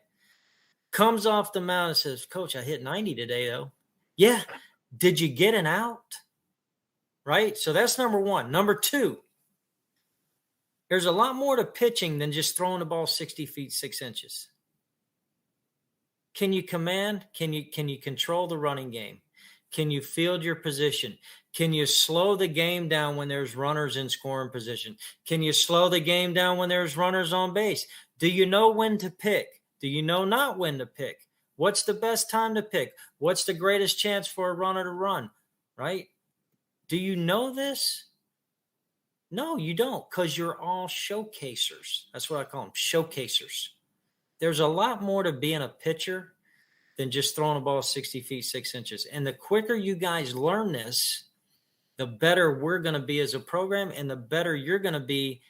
Comes off the mound and says, Coach, I hit 90 today, though. Yeah. Did you get an out? Right? So that's number one. Number two, there's a lot more to pitching than just throwing the ball 60 feet, 6 inches. Can you command? Can you control the running game? Can you field your position? Can you slow the game down when there's runners in scoring position? Can you slow the game down when there's runners on base? Do you know when to pick? Do you know not when to pick? What's the best time to pick? What's the greatest chance for a runner to run, right? Do you know this? No, you don't, because you're all showcasers. That's what I call them, showcasers. There's a lot more to being a pitcher than just throwing a ball 60 feet, 6 inches. And the quicker you guys learn this, the better we're going to be as a program and the better you're going to be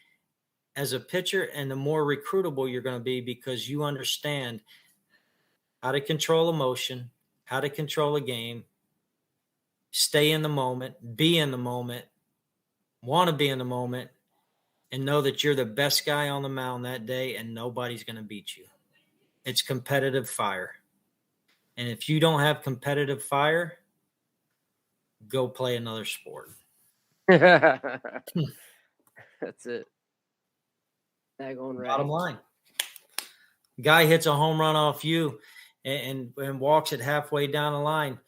as a pitcher and the more recruitable you're going to be because you understand how to control emotion, how to control a game, stay in the moment, be in the moment, want to be in the moment, and know that you're the best guy on the mound that day and nobody's going to beat you. It's competitive fire. And if you don't have competitive fire, go play another sport. That's it. Bottom line. Guy hits a home run off you and walks it halfway down the line.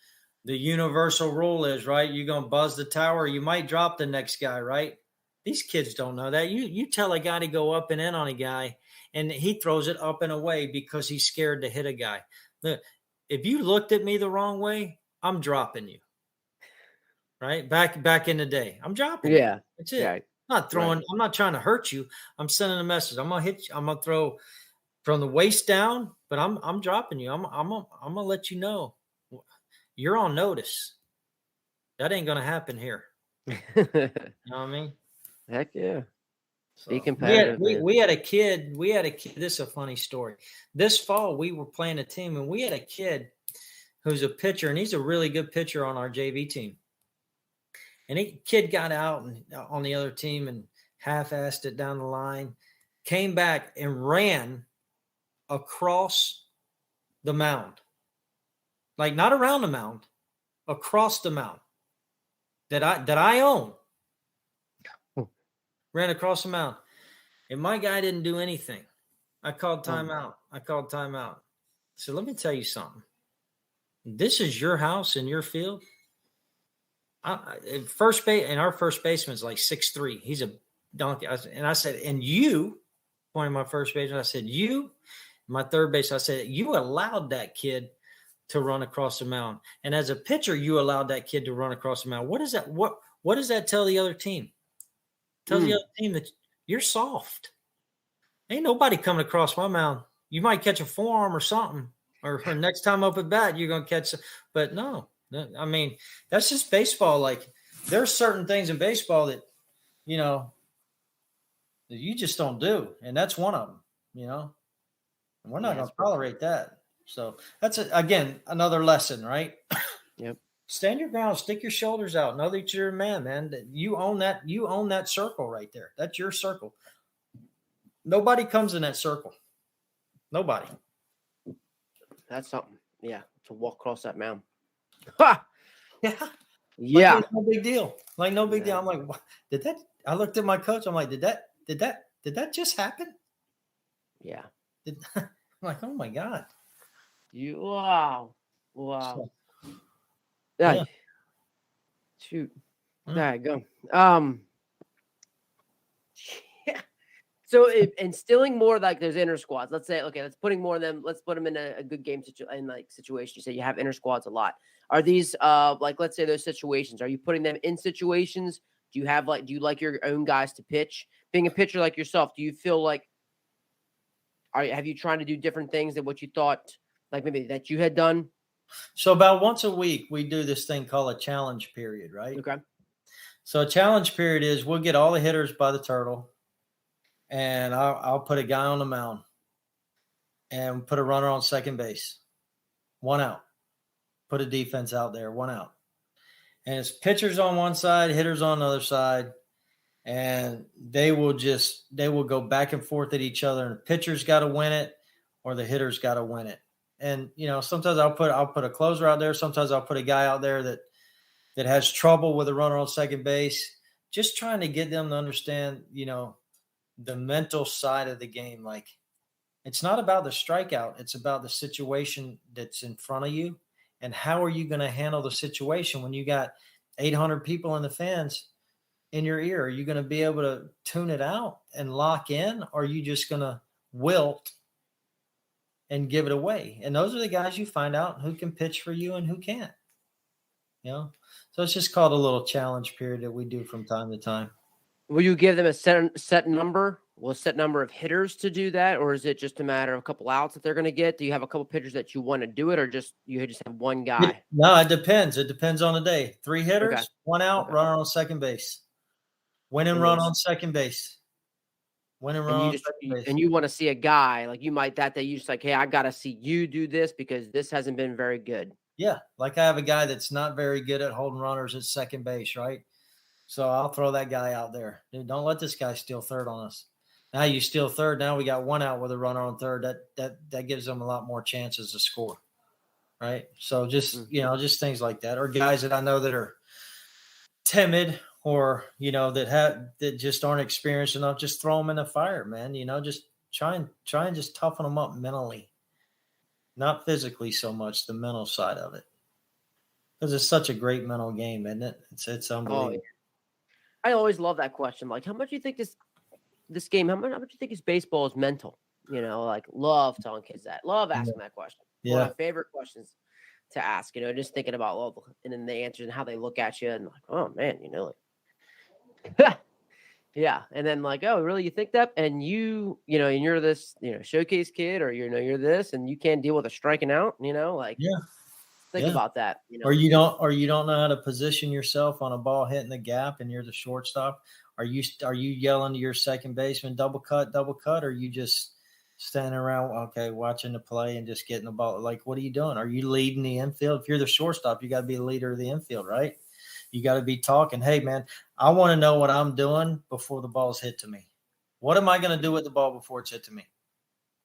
The universal rule is, right, you're going to buzz the tower. You might drop the next guy, right? These kids don't know that. You tell a guy to go up and in on a guy, and he throws it up and away because he's scared to hit a guy. Look, if you looked at me the wrong way, I'm dropping you. Right? Back in the day. I'm dropping you. That's it. Yeah. I'm not throwing. Right. I'm not trying to hurt you. I'm sending a message. I'm going to hit you. I'm going to throw from the waist down, but I'm dropping you. I'm going to let you know. You're on notice. That ain't going to happen here. You know what I mean? Heck yeah. So be competitive. We had a kid. This is a funny story. This fall, we were playing a team, and we had a kid who's a pitcher, and he's a really good pitcher on our JV team. And kid got out and on the other team and half-assed it down the line, came back and ran across the mound. Like not around the mound, across the mound that I own. Ran across the mound. And my guy didn't do anything. I called timeout. So let me tell you something. This is your house and your field. First base, and our first baseman's like 6'3". He's a donkey. And I said, and you, pointing my first baseman, I said, you, my third base, I said, you allowed that kid to run across the mound. And as a pitcher, you allowed that kid to run across the mound. What does that tell the other team? It tells the other team that you're soft. Ain't nobody coming across my mound. You might catch a forearm or something, or next time up at bat, you're going to catch. But no. I mean, that's just baseball. Like, there's certain things in baseball that, that you just don't do. And that's one of them, And we're not going to tolerate that. So that's, again, another lesson, right? Yep. Stand your ground, stick your shoulders out. Know that you're a man. You own that circle right there. That's your circle. Nobody comes in that circle. Nobody. That's something. Yeah. To walk across that mound. Ha! Yeah. Yeah. Like, no big deal. I'm like, what? I looked at my coach. I'm like, did that just happen? Yeah. I'm like, oh my God. Wow. So, yeah. Shoot. There you go. Yeah. So instilling more like those inner squads. Let's say, okay, let's put them in a good game situation. You say you have inner squads a lot. Are these let's say those situations? Are you putting them in situations? Do you like your own guys to pitch? Being a pitcher like yourself, do you feel like have you trying to do different things than what you thought like maybe that you had done? So about once a week we do this thing called a challenge period, right? Okay. So a challenge period is we'll get all the hitters by the turtle, and I'll put a guy on the mound and put a runner on second base. 1 out. Put a defense out there, 1 out. And it's pitchers on one side, hitters on the other side. And they will go back and forth at each other. And the pitcher's got to win it or the hitter's got to win it. And, sometimes I'll put a closer out there. Sometimes I'll put a guy out there that has trouble with a runner on second base. Just trying to get them to understand, the mental side of the game. Like, it's not about the strikeout. It's about the situation that's in front of you. And how are you going to handle the situation when you got 800 people in the fans in your ear? Are you going to be able to tune it out and lock in? Or are you just going to wilt and give it away? And those are the guys you find out who can pitch for you and who can't. So it's just called a little challenge period that we do from time to time. Will you give them a set number? Will a set number of hitters to do that? Or is it just a matter of a couple outs that they're going to get? Do you have a couple pitchers that you want to do it, or you just have one guy? No, it depends. It depends on the day. 3 hitters, okay. 1 out, okay. Runner on second base. Win and run on second base. Win and run on second base. And you want to see a guy, like you might that day you just like, hey, I got to see you do this because this hasn't been very good. Yeah, like I have a guy that's not very good at holding runners at second base, right? So I'll throw that guy out there. Dude, don't let this guy steal third on us. Now you steal third. Now we got one out with a runner on third. That gives them a lot more chances to score, right? So just just things like that, or guys that I know that are timid, or that just aren't experienced enough. Just throw them in the fire, man. Just try and just toughen them up mentally, not physically so much. The mental side of it, because it's such a great mental game, isn't it? It's unbelievable. Oh, yeah. I always love that question. Like, how much do you think this game? How much do you think is baseball is mental? Like love telling kids that. Love asking that question. Yeah. One of my favorite questions to ask. Just thinking about love and then the answers and how they look at you and like, oh man, like, yeah. And then like, oh, really? You think that? And and you're this, showcase kid, or you're this, and you can't deal with a striking out. Like, yeah. Think about that. Or you don't know how to position yourself on a ball hitting the gap, and you're the shortstop. Are you yelling to your second baseman, double cut, or are you just standing around, watching the play and just getting the ball? Like, what are you doing? Are you leading the infield? If you're the shortstop, you got to be the leader of the infield, right? You got to be talking. Hey, man, I want to know what I'm doing before the ball's hit to me. What am I going to do with the ball before it's hit to me?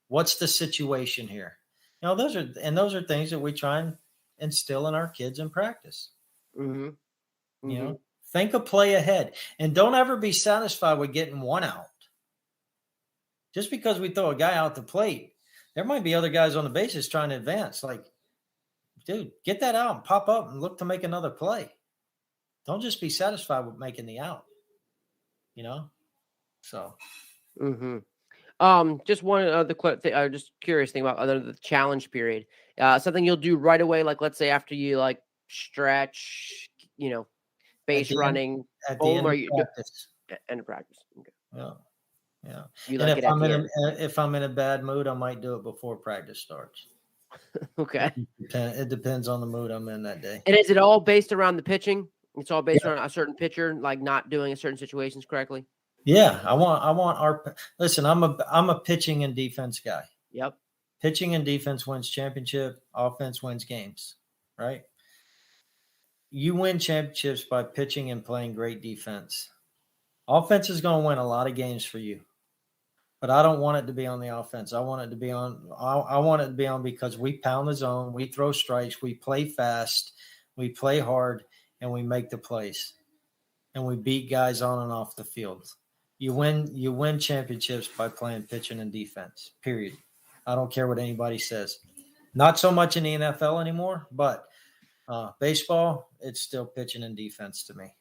What's the situation here? Those are things that we try and instill in our kids in practice. Think a play ahead, and don't ever be satisfied with getting one out. Just because we throw a guy out the plate, there might be other guys on the bases trying to advance. Like, dude, get that out and pop up and look to make another play. Don't just be satisfied with making the out. So. Just one other thing, just curious thing about the challenge period. Something you'll do right away, like let's say after you like stretch, base running, at the end of practice. End of practice. Okay. Yeah. You like if I'm in a bad mood, I might do it before practice starts. Okay. It depends on the mood I'm in that day. And is it all based around the pitching? It's all based on a certain pitcher, like not doing certain situations correctly. Yeah, I want listen, I'm a pitching and defense guy. Yep. Pitching and defense wins championship, offense wins games, right? You win championships by pitching and playing great defense. Offense is going to win a lot of games for you. But I don't want it to be on the offense. I want it to be on because we pound the zone, we throw strikes, we play fast, we play hard, and we make the plays. And we beat guys on and off the field. You win championships by playing pitching and defense, period. I don't care what anybody says. Not so much in the NFL anymore, but baseball, it's still pitching and defense to me.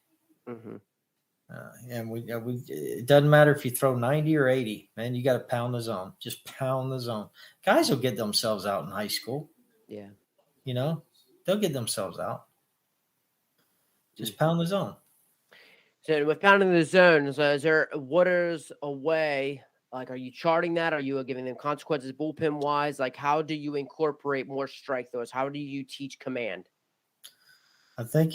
And it doesn't matter if you throw 90 or 80, man, you got to pound the zone. Just pound the zone. Guys will get themselves out in high school. Yeah. They'll get themselves out. Just pound the zone. So with pounding the zone, what is a way, like, are you charting that? Are you giving them consequences bullpen wise? Like, how do you incorporate more strike throws? How do you teach command? I think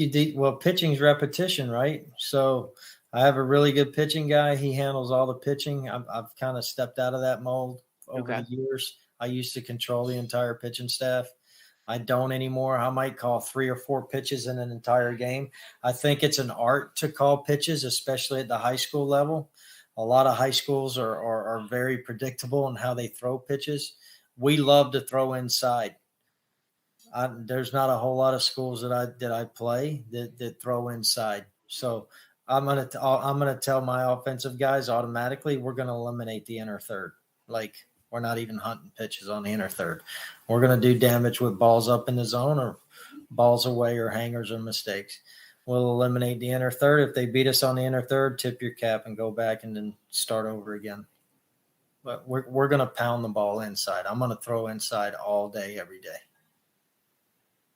pitching's repetition, right? So I have a really good pitching guy. He handles all the pitching. I've kind of stepped out of that mold over the years. I used to control the entire pitching staff. I don't anymore. I might call 3 or 4 pitches in an entire game. I think it's an art to call pitches, especially at the high school level. A lot of high schools are very predictable in how they throw pitches. We love to throw inside. There's not a whole lot of schools that I play that throw inside. So I'm gonna tell my offensive guys automatically we're gonna eliminate the inner third. Like, we're not even hunting pitches on the inner third. We're going to do damage with balls up in the zone or balls away or hangers or mistakes. We'll eliminate the inner third. If they beat us on the inner third, tip your cap and go back and then start over again. But we're going to pound the ball inside. I'm going to throw inside all day, every day.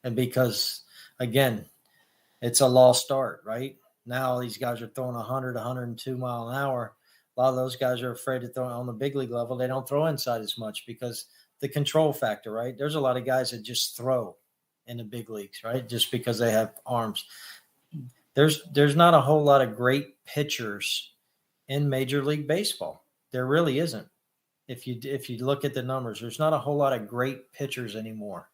And because, again, it's a lost art, right? Now these guys are throwing 100, 102 mile an hour. A lot of those guys are afraid to throw on the big league level. They don't throw inside as much because the control factor, right? There's a lot of guys that just throw in the big leagues, right? Just because they have arms. There's not a whole lot of great pitchers in Major League Baseball. There really isn't. If you look at the numbers, there's not a whole lot of great pitchers anymore.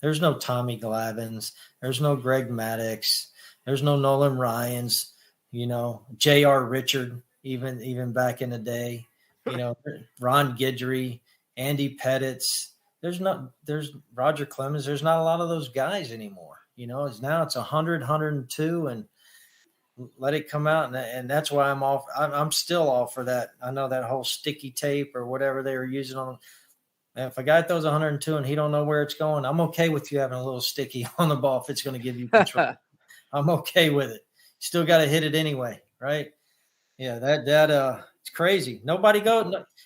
There's no Tommy Glavines. There's no Greg Maddux. There's no Nolan Ryans. J.R. Richard, even back in the day. Ron Guidry, Andy Pettitts. There's Roger Clemens. There's not a lot of those guys anymore. It's 100, 102, and let it come out. And that's why I'm still all for that. I know that whole sticky tape or whatever they were using on. If a guy throws 102 and he don't know where it's going, I'm okay with you having a little sticky on the ball if it's going to give you control. I'm okay with it. Still got to hit it anyway, right? Yeah, that it's crazy. Nobody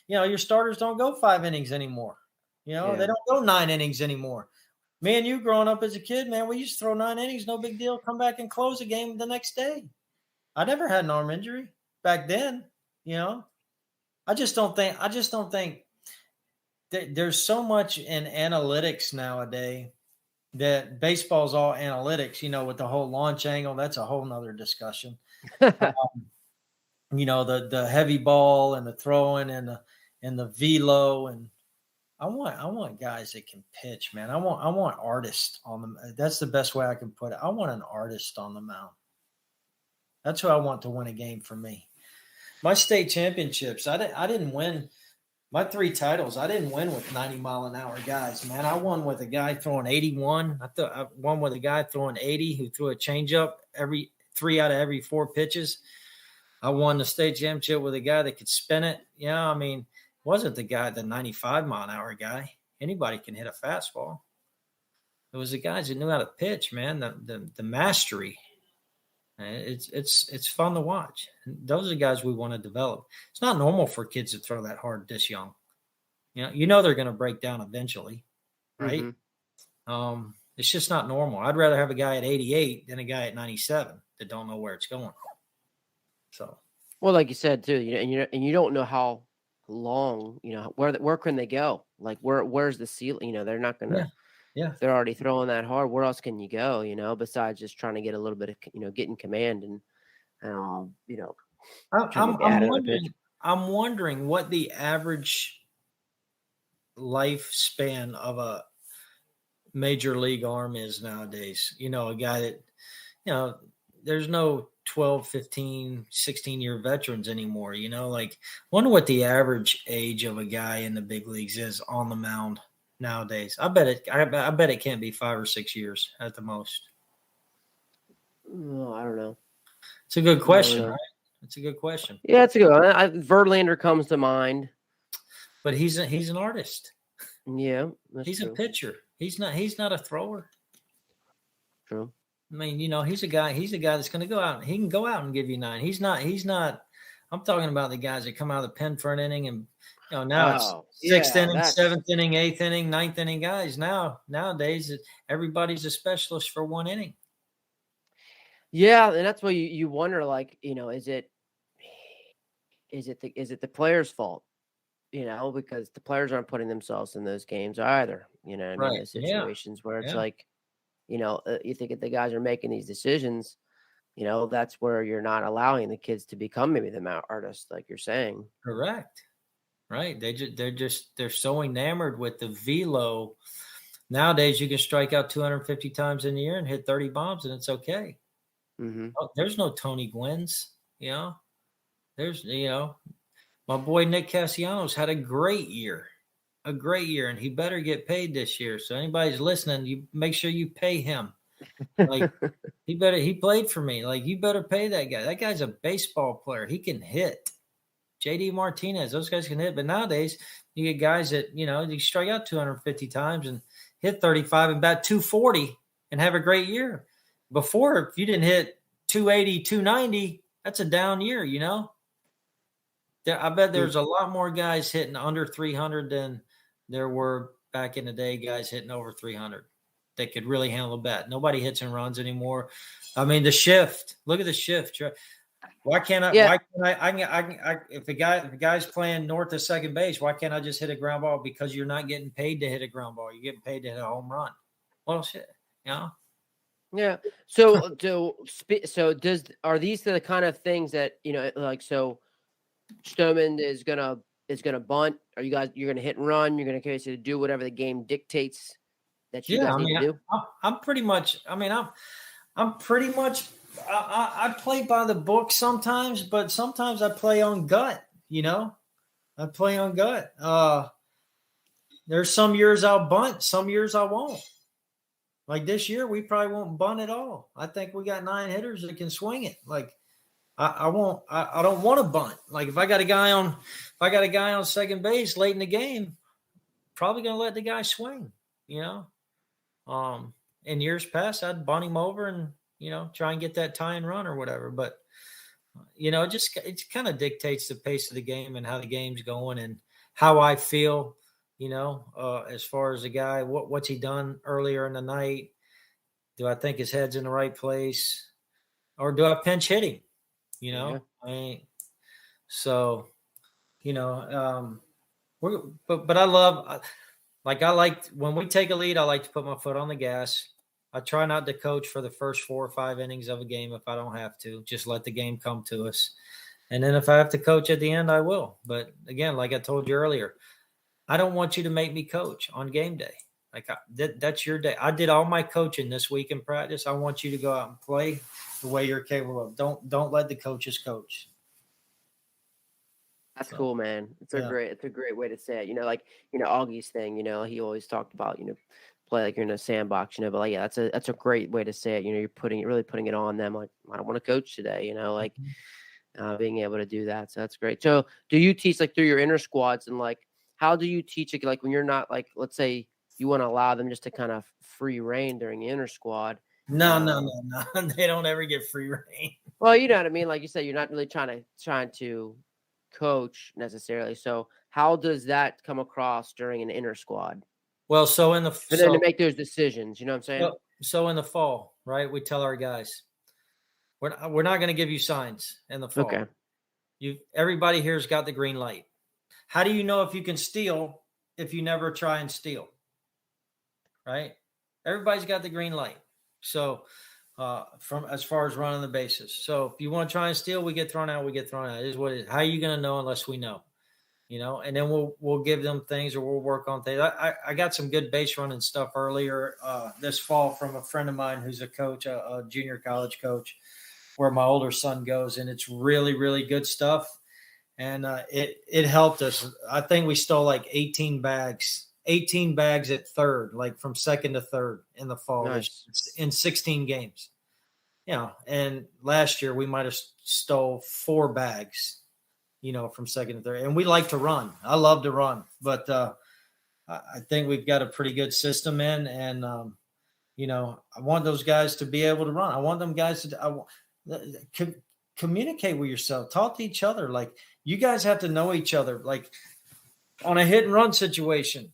your starters don't go 5 innings anymore. They don't go 9 innings anymore. Me and you growing up as a kid, man, we used to throw 9 innings, no big deal, come back and close a game the next day. I never had an arm injury back then, I just don't think that there's so much in analytics nowadays that baseball's all analytics, with the whole launch angle. That's a whole nother discussion. The heavy ball and the throwing and the velo, and I want guys that can pitch, man. I want artists on them. That's the best way I can put it. I want an artist on the mound. That's who I want to win a game for me. My state championships, I didn't win my 3 titles. I didn't win with 90-mile-an-hour guys, man. I won with a guy throwing 81. I won with a guy throwing 80 who threw a changeup every 3 out of every 4 pitches. I won the state championship with a guy that could spin it. Wasn't the 95-mile-an-hour guy. Anybody can hit a fastball. It was the guys that knew how to pitch, man. The mastery. It's fun to watch. Those are the guys we want to develop. It's not normal for kids to throw that hard this young. They're going to break down eventually, right? Mm-hmm. It's just not normal. I'd rather have a guy at 88 than a guy at 97 that don't know where it's going. So, well, like you said too, and you don't know how long, where can they go? Like where's the ceiling? They're not going to. Yeah. If they're already throwing that hard, where else can you go, besides just trying to get a little bit of, get in command and, I'm wondering what the average lifespan of a major league arm is nowadays. A guy that, there's no 12, 15, 16-year veterans anymore, wonder what the average age of a guy in the big leagues is on the mound nowadays. I bet it can't be 5 or 6 years at the most. No, I don't know. It's a good question, right? It's a good question. Yeah, it's a good one. Verlander comes to mind, but he's an artist. Yeah, he's true. A pitcher. He's not a thrower. True. I mean, he's a guy that's going to go out. He can go out and give you 9. He's not. I'm talking about the guys that come out of the pen for an inning and. Now it's 6th inning, 7th inning, 8th inning, 9th inning guys. Nowadays, everybody's a specialist for 1 inning. Yeah, and that's why you wonder, like, is it the players' fault? Because the players aren't putting themselves in those games either. Right. The situations where it's like, you think if the guys are making these decisions, that's where you're not allowing the kids to become maybe the artists, like you're saying. Correct. Right. They're so enamored with the velo. Nowadays, you can strike out 250 times in a year and hit 30 bombs, and it's okay. Mm-hmm. There's no Tony Gwynn's, There's, my boy Nick Castellanos had a great year, and he better get paid this year. So anybody's listening, you make sure you pay him. Like he played for me. Like, you better pay that guy. That guy's a baseball player. He can hit. JD Martinez, those guys can hit. But nowadays, you get guys that, you strike out 250 times and hit 35 and bat 240 and have a great year. Before, if you didn't hit 280, 290, that's a down year, I bet there's a lot more guys hitting under 300 than there were back in the day, guys hitting over 300 that could really handle a bat. Nobody hits and runs anymore. I mean, the shift. Look at the shift. Why can't I? Yeah. Why can't I? If the guy's playing north of second base, why can't I just hit a ground ball? Because you're not getting paid to hit a ground ball. You're getting paid to hit a home run. Well, shit, Yeah. So are these the kind of things that like? So Stoneman is gonna is going to bunt? Are you're going to hit and run? You're going to basically do whatever the game dictates that you guys need to do? I'm pretty much. I mean, I'm pretty much. I play by the book sometimes, but sometimes I play on gut. I play on gut. There's some years I'll bunt, some years I won't. Like this year, we probably won't bunt at all. I think we got 9 hitters that can swing it. Like I won't. I don't want to bunt. Like if I got a guy on second base late in the game, probably gonna let the guy swing. In years past, I'd bunt him over and try and get that tie and run or whatever. But it kind of dictates the pace of the game and how the game's going and how I feel. As far as the guy, what's he done earlier in the night? Do I think his head's in the right place, or do I pinch hit him? Yeah. But I like when we take a lead, I like to put my foot on the gas. I try not to coach for the first 4 or 5 innings of a game if I don't have to. Just let the game come to us. And then if I have to coach at the end, I will. But again, like I told you earlier, I don't want you to make me coach on game day. Like that's your day. I did all my coaching this week in practice. I want you to go out and play the way you're capable of. Don't let the coaches coach. That's cool, man. It's a great way to say it. Augie's thing, he always talked about, play like you're in a sandbox, but like, yeah, that's a great way to say it. You're really putting it on them. Like, I don't want to coach today, being able to do that. So that's great. So do you teach like through your inner squads, and like, how do you teach it? Like when you're not like, let's say you want to allow them just to kind of free reign during the inner squad. No. They don't ever get free reign. Well, you know what I mean? Like you said, you're not really trying to coach necessarily. So how does that come across during an inner squad? Well, then to make those decisions, you know what I'm saying? So in the fall, right? We tell our guys, we're not going to give you signs in the fall. Okay. Everybody here's got the green light. How do you know if you can steal if you never try and steal? Right? Everybody's got the green light. So from as far as running the bases. So if you want to try and steal, we get thrown out. It is what it is. How are you going to know unless we know? And then we'll give them things, or we'll work on things. I got some good base running stuff earlier this fall from a friend of mine who's a coach, a junior college coach, where my older son goes, and it's really, really good stuff. And it helped us. I think we stole like 18 bags at third, like from second to third in the fall. Nice. In 16 games. And last year we might have stole 4 bags, from second to third. And we like to run. I love to run. But I think we've got a pretty good system in. And, I want those guys to be able to run. I want them guys to communicate with yourself. Talk to each other. Like, you guys have to know each other. Like, on a hit and run situation,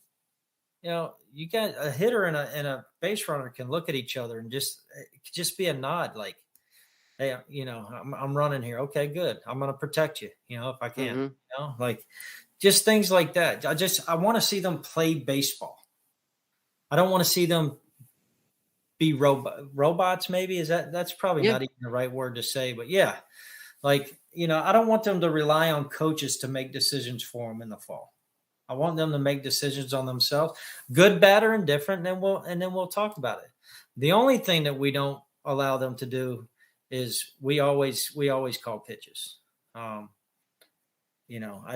you got a hitter and a base runner can look at each other and just be a nod. Like, hey, I'm running here. Okay, good. I'm going to protect you, if I can, like just things like that. I want to see them play baseball. I don't want to see them be robots. Maybe that's probably not even the right word to say, but yeah, like, I don't want them to rely on coaches to make decisions for them in the fall. I want them to make decisions on themselves, good, bad, or indifferent, and then we'll talk about it. The only thing that we don't allow them to do is we always call pitches. I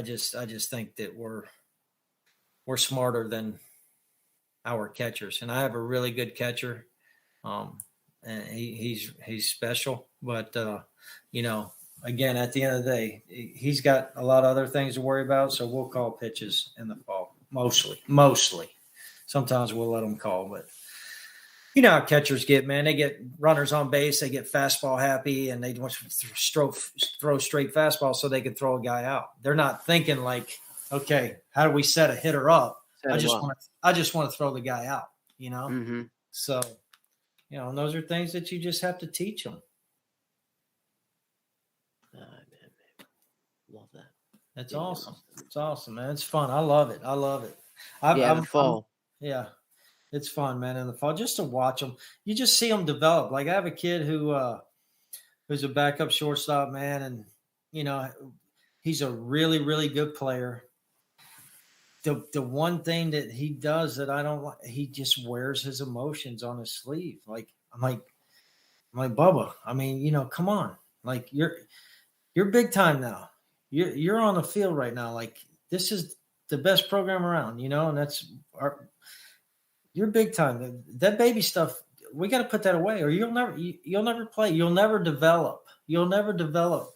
just think that we're smarter than our catchers, and I have a really good catcher. And he's special, but again, at the end of the day, he's got a lot of other things to worry about. So we'll call pitches in the fall, mostly. Sometimes we'll let them call, but how catchers get, man. They get runners on base, they get fastball happy, and they want to throw straight fastball so they can throw a guy out. They're not thinking like, okay, how do we set a hitter up? I just want to throw the guy out. Mm-hmm. So, and those are things that you just have to teach them. Man. Love that. That's awesome. It's awesome, man. It's fun. I love it. Fall. Yeah, it's fun, man. In the fall, just to watch them, you just see them develop. Like, I have a kid who's a backup shortstop, man, and he's a really, really good player. the one thing that he does that I don't like, he just wears his emotions on his sleeve. Like I'm like Bubba. I mean, come on. Like you're big time now. You're on the field right now. Like this is the best program around, and that's you're big time. That baby stuff, we got to put that away, or you'll never play. You'll never develop. You'll never develop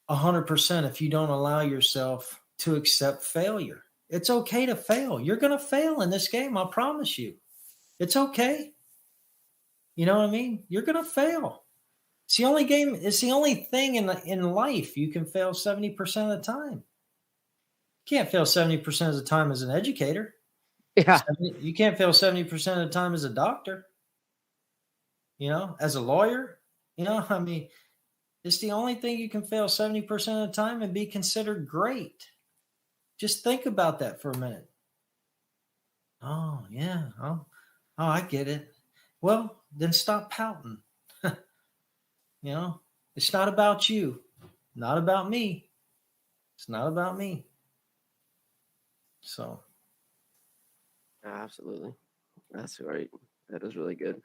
100% if you don't allow yourself to accept failure. It's okay to fail. You're going to fail in this game. I promise you. It's okay. You know what I mean? You're going to fail. It's the only game. It's the only thing in life you can fail 70% of the time. You can't fail 70% of the time as an educator. Yeah. You can't fail 70% of the time as a doctor. As a lawyer, I mean, it's the only thing you can fail 70% of the time and be considered great. Just think about that for a minute. Oh, yeah. Oh, I get it. Well, then stop pouting. It's not about you. Not about me. It's not about me. So. Absolutely. That's great. That is really good.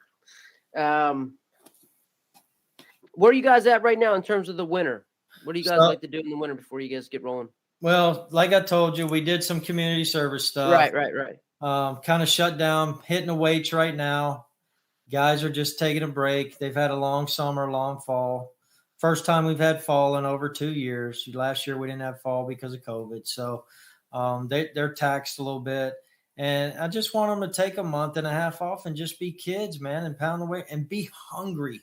Where are you guys at right now in terms of the winter? What do you guys like to do in the winter before you guys get rolling? Well, like I told you, we did some community service stuff. Right. Kind of shut down, hitting the weights right now. Guys are just taking a break. They've had a long summer, long fall. First time we've had fall in over 2 years. Last year we didn't have fall because of COVID. So they're taxed a little bit. And I just want them to take a month and a half off and just be kids, man, and pound away and be hungry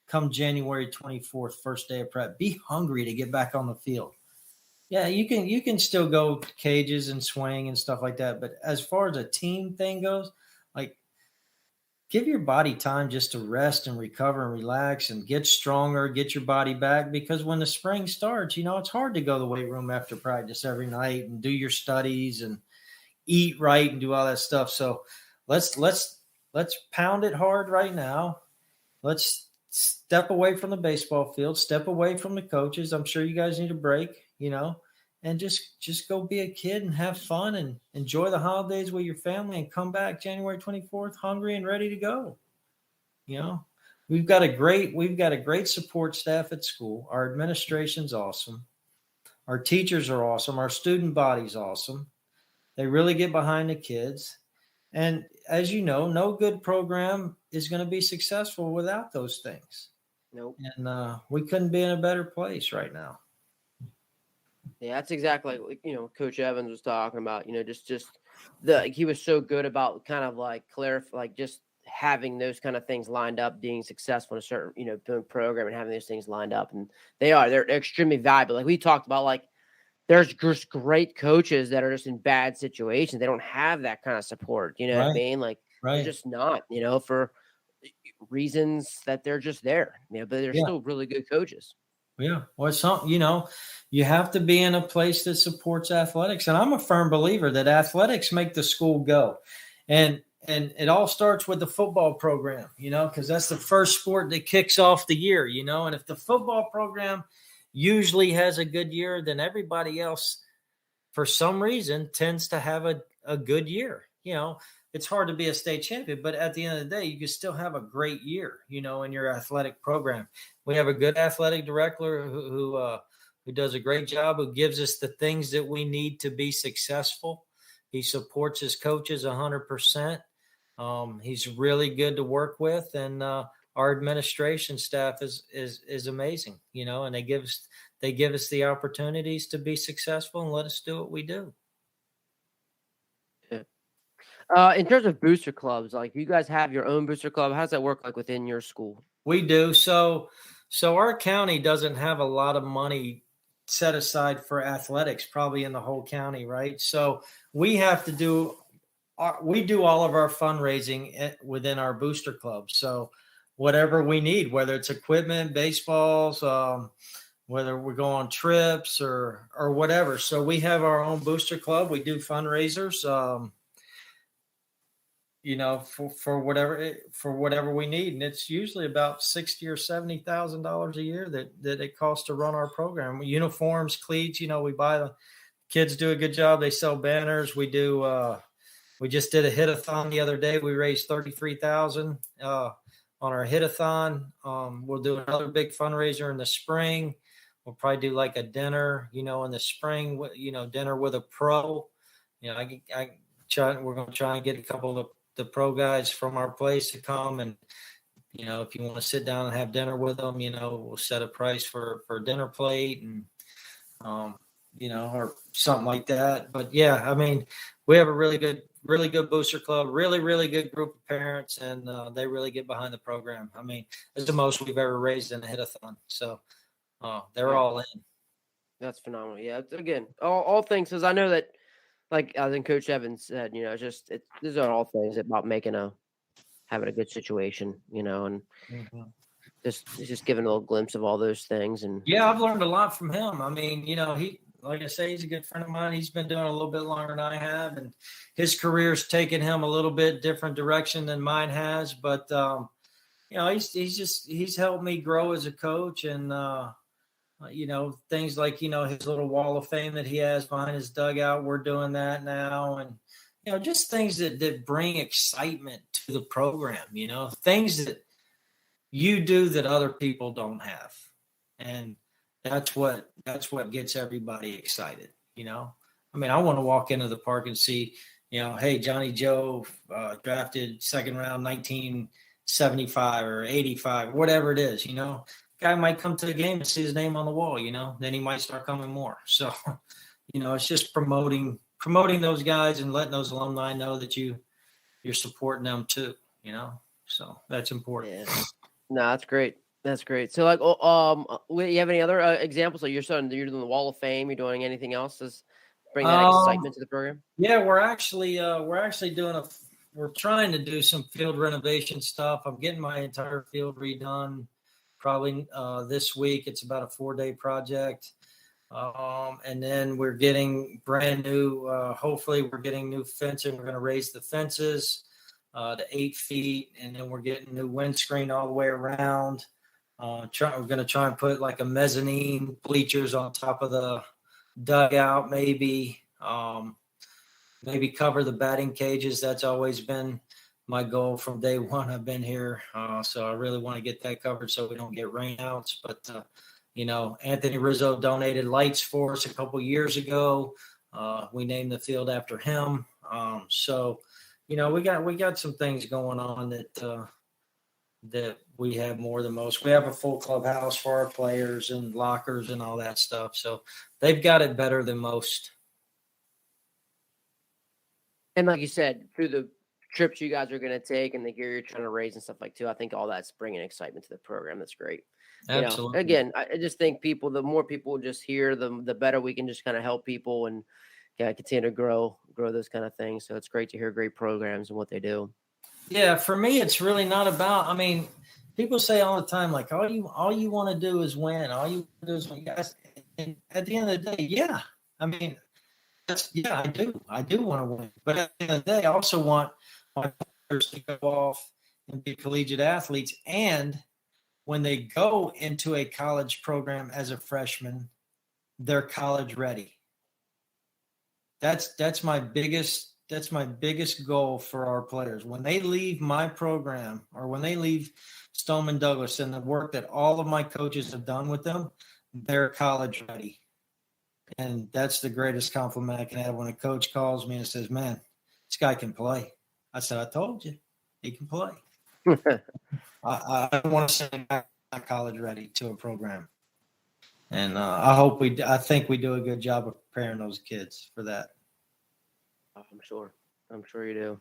come January 24th, first day of prep. Be hungry to get back on the field. Yeah, you can still go cages and swing and stuff like that. But as far as a team thing goes, like give your body time just to rest and recover and relax and get stronger, get your body back. Because when the spring starts, it's hard to go to the weight room after practice every night and do your studies and eat right and do all that stuff. So let's pound it hard right now. Let's step away from the baseball field, step away from the coaches. I'm sure you guys need a break, and just go be a kid and have fun and enjoy the holidays with your family and come back January 24th hungry and ready to go. We've got a great support staff at school. Our administration's awesome. Our teachers are awesome. Our student body's awesome. They really get behind the kids. And as you know, no good program is going to be successful without those things. Nope. And we couldn't be in a better place right now. Yeah, that's exactly like Coach Evans was talking about. He was so good about kind of like just having those kind of things lined up, being successful in a certain program and having those things lined up, and they're extremely valuable. Like we talked about, like there's just great coaches that are just in bad situations. They don't have that kind of support. You know what I mean? Like they're just not. For reasons that they're just there. But they're still really good coaches. Yeah. Well, it's something, you have to be in a place that supports athletics. And I'm a firm believer that athletics make the school go. And it all starts with the football program, because that's the first sport that kicks off the year, and if the football program usually has a good year, then everybody else, for some reason, tends to have a good year. It's hard to be a state champion, but at the end of the day, you can still have a great year, in your athletic program. We have a good athletic director who does a great job, who gives us the things that we need to be successful. He supports his coaches 100%. He's really good to work with, and our administration staff is amazing, and they give us the opportunities to be successful and let us do what we do. In terms of booster clubs, like you guys have your own booster club. How does that work like within your school? We do. So our county doesn't have a lot of money set aside for athletics, probably in the whole county, right? So we have to do all of our fundraising within our booster club. So whatever we need, whether it's equipment, baseballs, whether we're going on trips or whatever. So we have our own booster club. We do fundraisers, for whatever we need. And it's usually about $60,000 or $70,000 a year that it costs to run our program. Uniforms, cleats, we buy the kids do a good job. They sell banners. We do. We just did a hit-a-thon the other day. We raised $33,000 on our hit-a-thon. We'll do another big fundraiser in the spring. We'll probably do like a dinner, in the spring. Dinner with a pro. We're going to try and get a couple of the pro guys from our place to come, and if you want to sit down and have dinner with them, we'll set a price for a dinner plate and or something like that. But yeah, I mean, we have a really good booster club, really, really good group of parents, and they really get behind the program. I mean, it's the most we've ever raised in a hit-a-thon. So they're all in. That's phenomenal. Yeah. Again, all things, because I know that, like I think Coach Evans said, these are all things about having a good situation, and just giving a little glimpse of all those things. And yeah, I've learned a lot from him. I mean, like I say, he's a good friend of mine. He's been doing it a little bit longer than I have, and his career's taken him a little bit different direction than mine has. But he's helped me grow as a coach, and things like his little wall of fame that he has behind his dugout. We're doing that now, and just things that bring excitement to the program. Things that you do that other people don't have, and that's what gets everybody excited. I mean, I want to walk into the park and see, hey, Johnny Joe drafted second round 1975 or 85, whatever it is. Guy might come to the game and see his name on the wall. Then he might start coming more. So, it's just promoting those guys and letting those alumni know that you're supporting them too. So that's important. Yeah. No, that's great. That's great. So, like, you have any other examples? Like, you're doing the Wall of Fame. You're doing anything else to bring that excitement to the program? Yeah, we're actually we're trying to do some field renovation stuff. I'm getting my entire field redone probably this week. It's about a 4-day project. And then we're getting brand new, hopefully we're getting new fencing. We're going to raise the fences to 8 feet, and then we're getting new windscreen all the way around. We're going to try and put like a mezzanine bleachers on top of the dugout, maybe cover the batting cages. That's always been my goal from day one. I've been here. So I really want to get that covered so we don't get rainouts. But, Anthony Rizzo donated lights for us a couple years ago. We named the field after him. So, we got some things going on that we have more than most. We have a full clubhouse for our players and lockers and all that stuff. So they've got it better than most. And like you said, through the trips you guys are going to take and the gear you're trying to raise and stuff like too, I think all that's bringing excitement to the program. That's great. Absolutely. Again, I just think the more people just hear, the better we can just kind of help people and continue to grow those kind of things. So it's great to hear great programs and what they do. Yeah, for me, it's really not about. I mean, people say all the time, like, all you want to do is win. All you want to do is win. Guys, and at the end of the day, yeah. I mean, I do. I do want to win. But at the end of the day, I also want my players to go off and be collegiate athletes. And when they go into a college program as a freshman, they're college ready. That's my biggest goal for our players. When they leave my program or when they leave Stoneman Douglas and the work that all of my coaches have done with them, they're college ready. And that's the greatest compliment I can have when a coach calls me and says, man, this guy can play. I said, I told you, he can play. I don't want to send him back college ready to a program. And I think we do a good job of preparing those kids for that. I'm sure you do.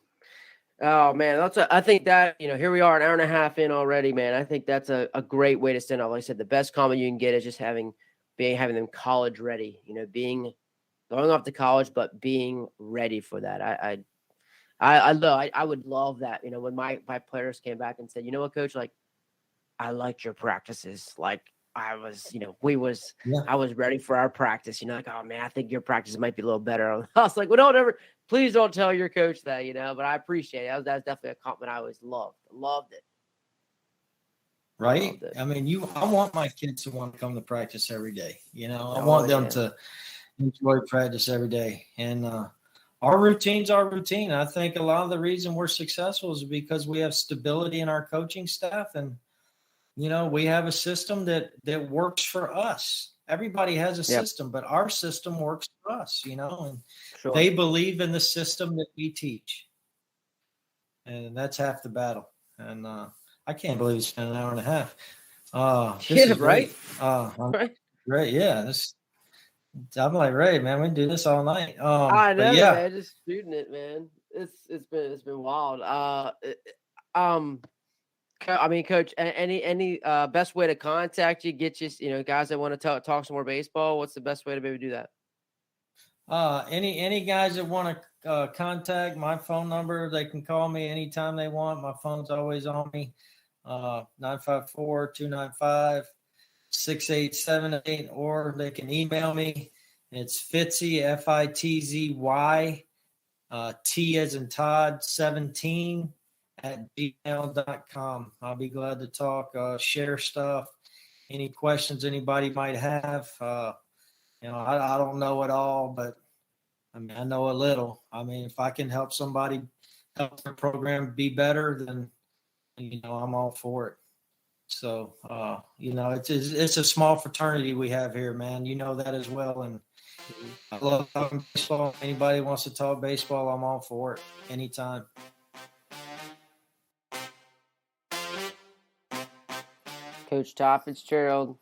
Oh man, I think that, here we are an hour and a half in already, man. I think that's a great way to send off. Like I said, the best comment you can get is just having them college ready, going off to college, but being ready for that. I would love that. When my players came back and said, you know what, coach, like, I liked your practices. Like, I was, I was ready for our practice. Like, oh man, I think your practice might be a little better. I was like, well, please don't tell your coach that, but I appreciate it. That's definitely a compliment I always loved it. Right. I mean, I want my kids to want to come to practice every day. I want them to, enjoy practice every day. And our routine's our routine. I think a lot of the reason we're successful is because we have stability in our coaching staff, and we have a system that works for us. Everybody has a system, but our system works for us, and they believe in the system that we teach. And that's half the battle. And I can't believe it's been an hour and a half. This is right? Right. Great. Yeah. I'm like, Ray, man, we can do this all night. I know, man. Just shooting it, man. It's been wild. I mean, Coach, any best way to contact you, get you, guys that want to talk some more baseball? What's the best way to maybe do that? Any guys that want to contact, my phone number, they can call me anytime they want. My phone's always on me. 954-295-6878, or they can email me. It's Fitzy, Fitzy, T as in Todd, 17 @gmail.com. I'll be glad to talk, share stuff, any questions anybody might have. I don't know it all, but I mean, I know a little. I mean, if I can help somebody help their program be better, then, I'm all for it. So, it's a small fraternity we have here, man. You know that as well. And I love talking baseball. If anybody wants to talk baseball, I'm all for it anytime. Coach Todd Fitz-Gerald,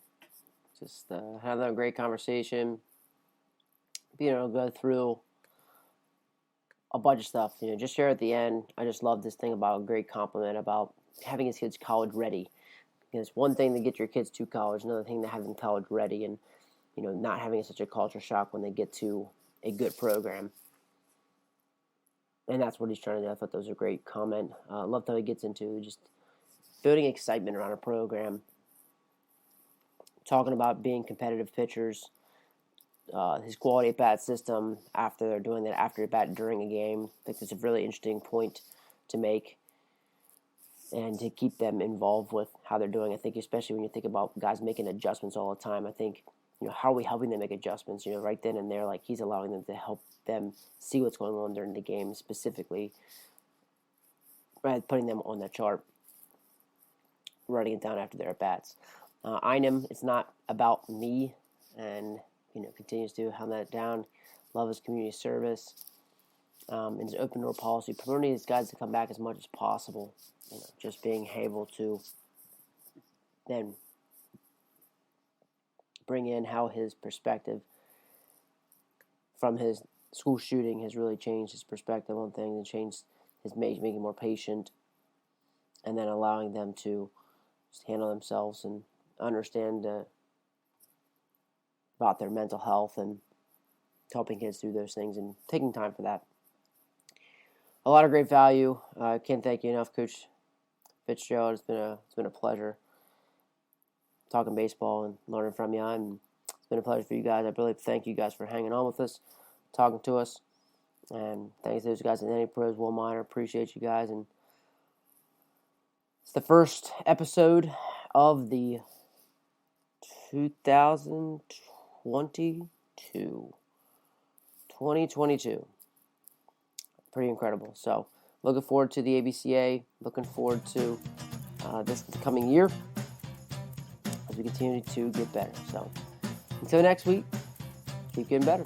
just had a great conversation. Being able to go through a bunch of stuff, just here at the end. I just love this thing about a great compliment about having his kids college ready. It's one thing to get your kids to college, another thing to have them college ready, and not having such a culture shock when they get to a good program. And that's what he's trying to do. I thought that was a great comment. I loved how he gets into just building excitement around a program, talking about being competitive pitchers, his quality at bat system after they're doing that after bat during a game. I think that's a really interesting point to make, and to keep them involved with how they're doing. I think especially when you think about guys making adjustments all the time, I think, how are we helping them make adjustments, right then and there, like he's allowing them to help them see what's going on during the game specifically, right, putting them on that chart, writing it down after their at-bats. Einem, it's not about me, and, continues to hound that down. Love his community service, and his open door policy, promoting these guys to come back as much as possible. Just being able to then bring in how his perspective from his school shooting has really changed his perspective on things and changed his making more patient, and then allowing them to just handle themselves and understand about their mental health and helping kids through those things and taking time for that. A lot of great value. I can't thank you enough, Coach Fitz-Gerald. It's been a pleasure talking baseball and learning from you, and it's been a pleasure for you guys. I really thank you guys for hanging on with us, talking to us, and thanks to those guys at Any Pros, Will Minor. Appreciate you guys, and it's the first episode of the 2022. Pretty incredible. So, looking forward to the ABCA. Looking forward to this coming year as we continue to get better. So, until next week, keep getting better.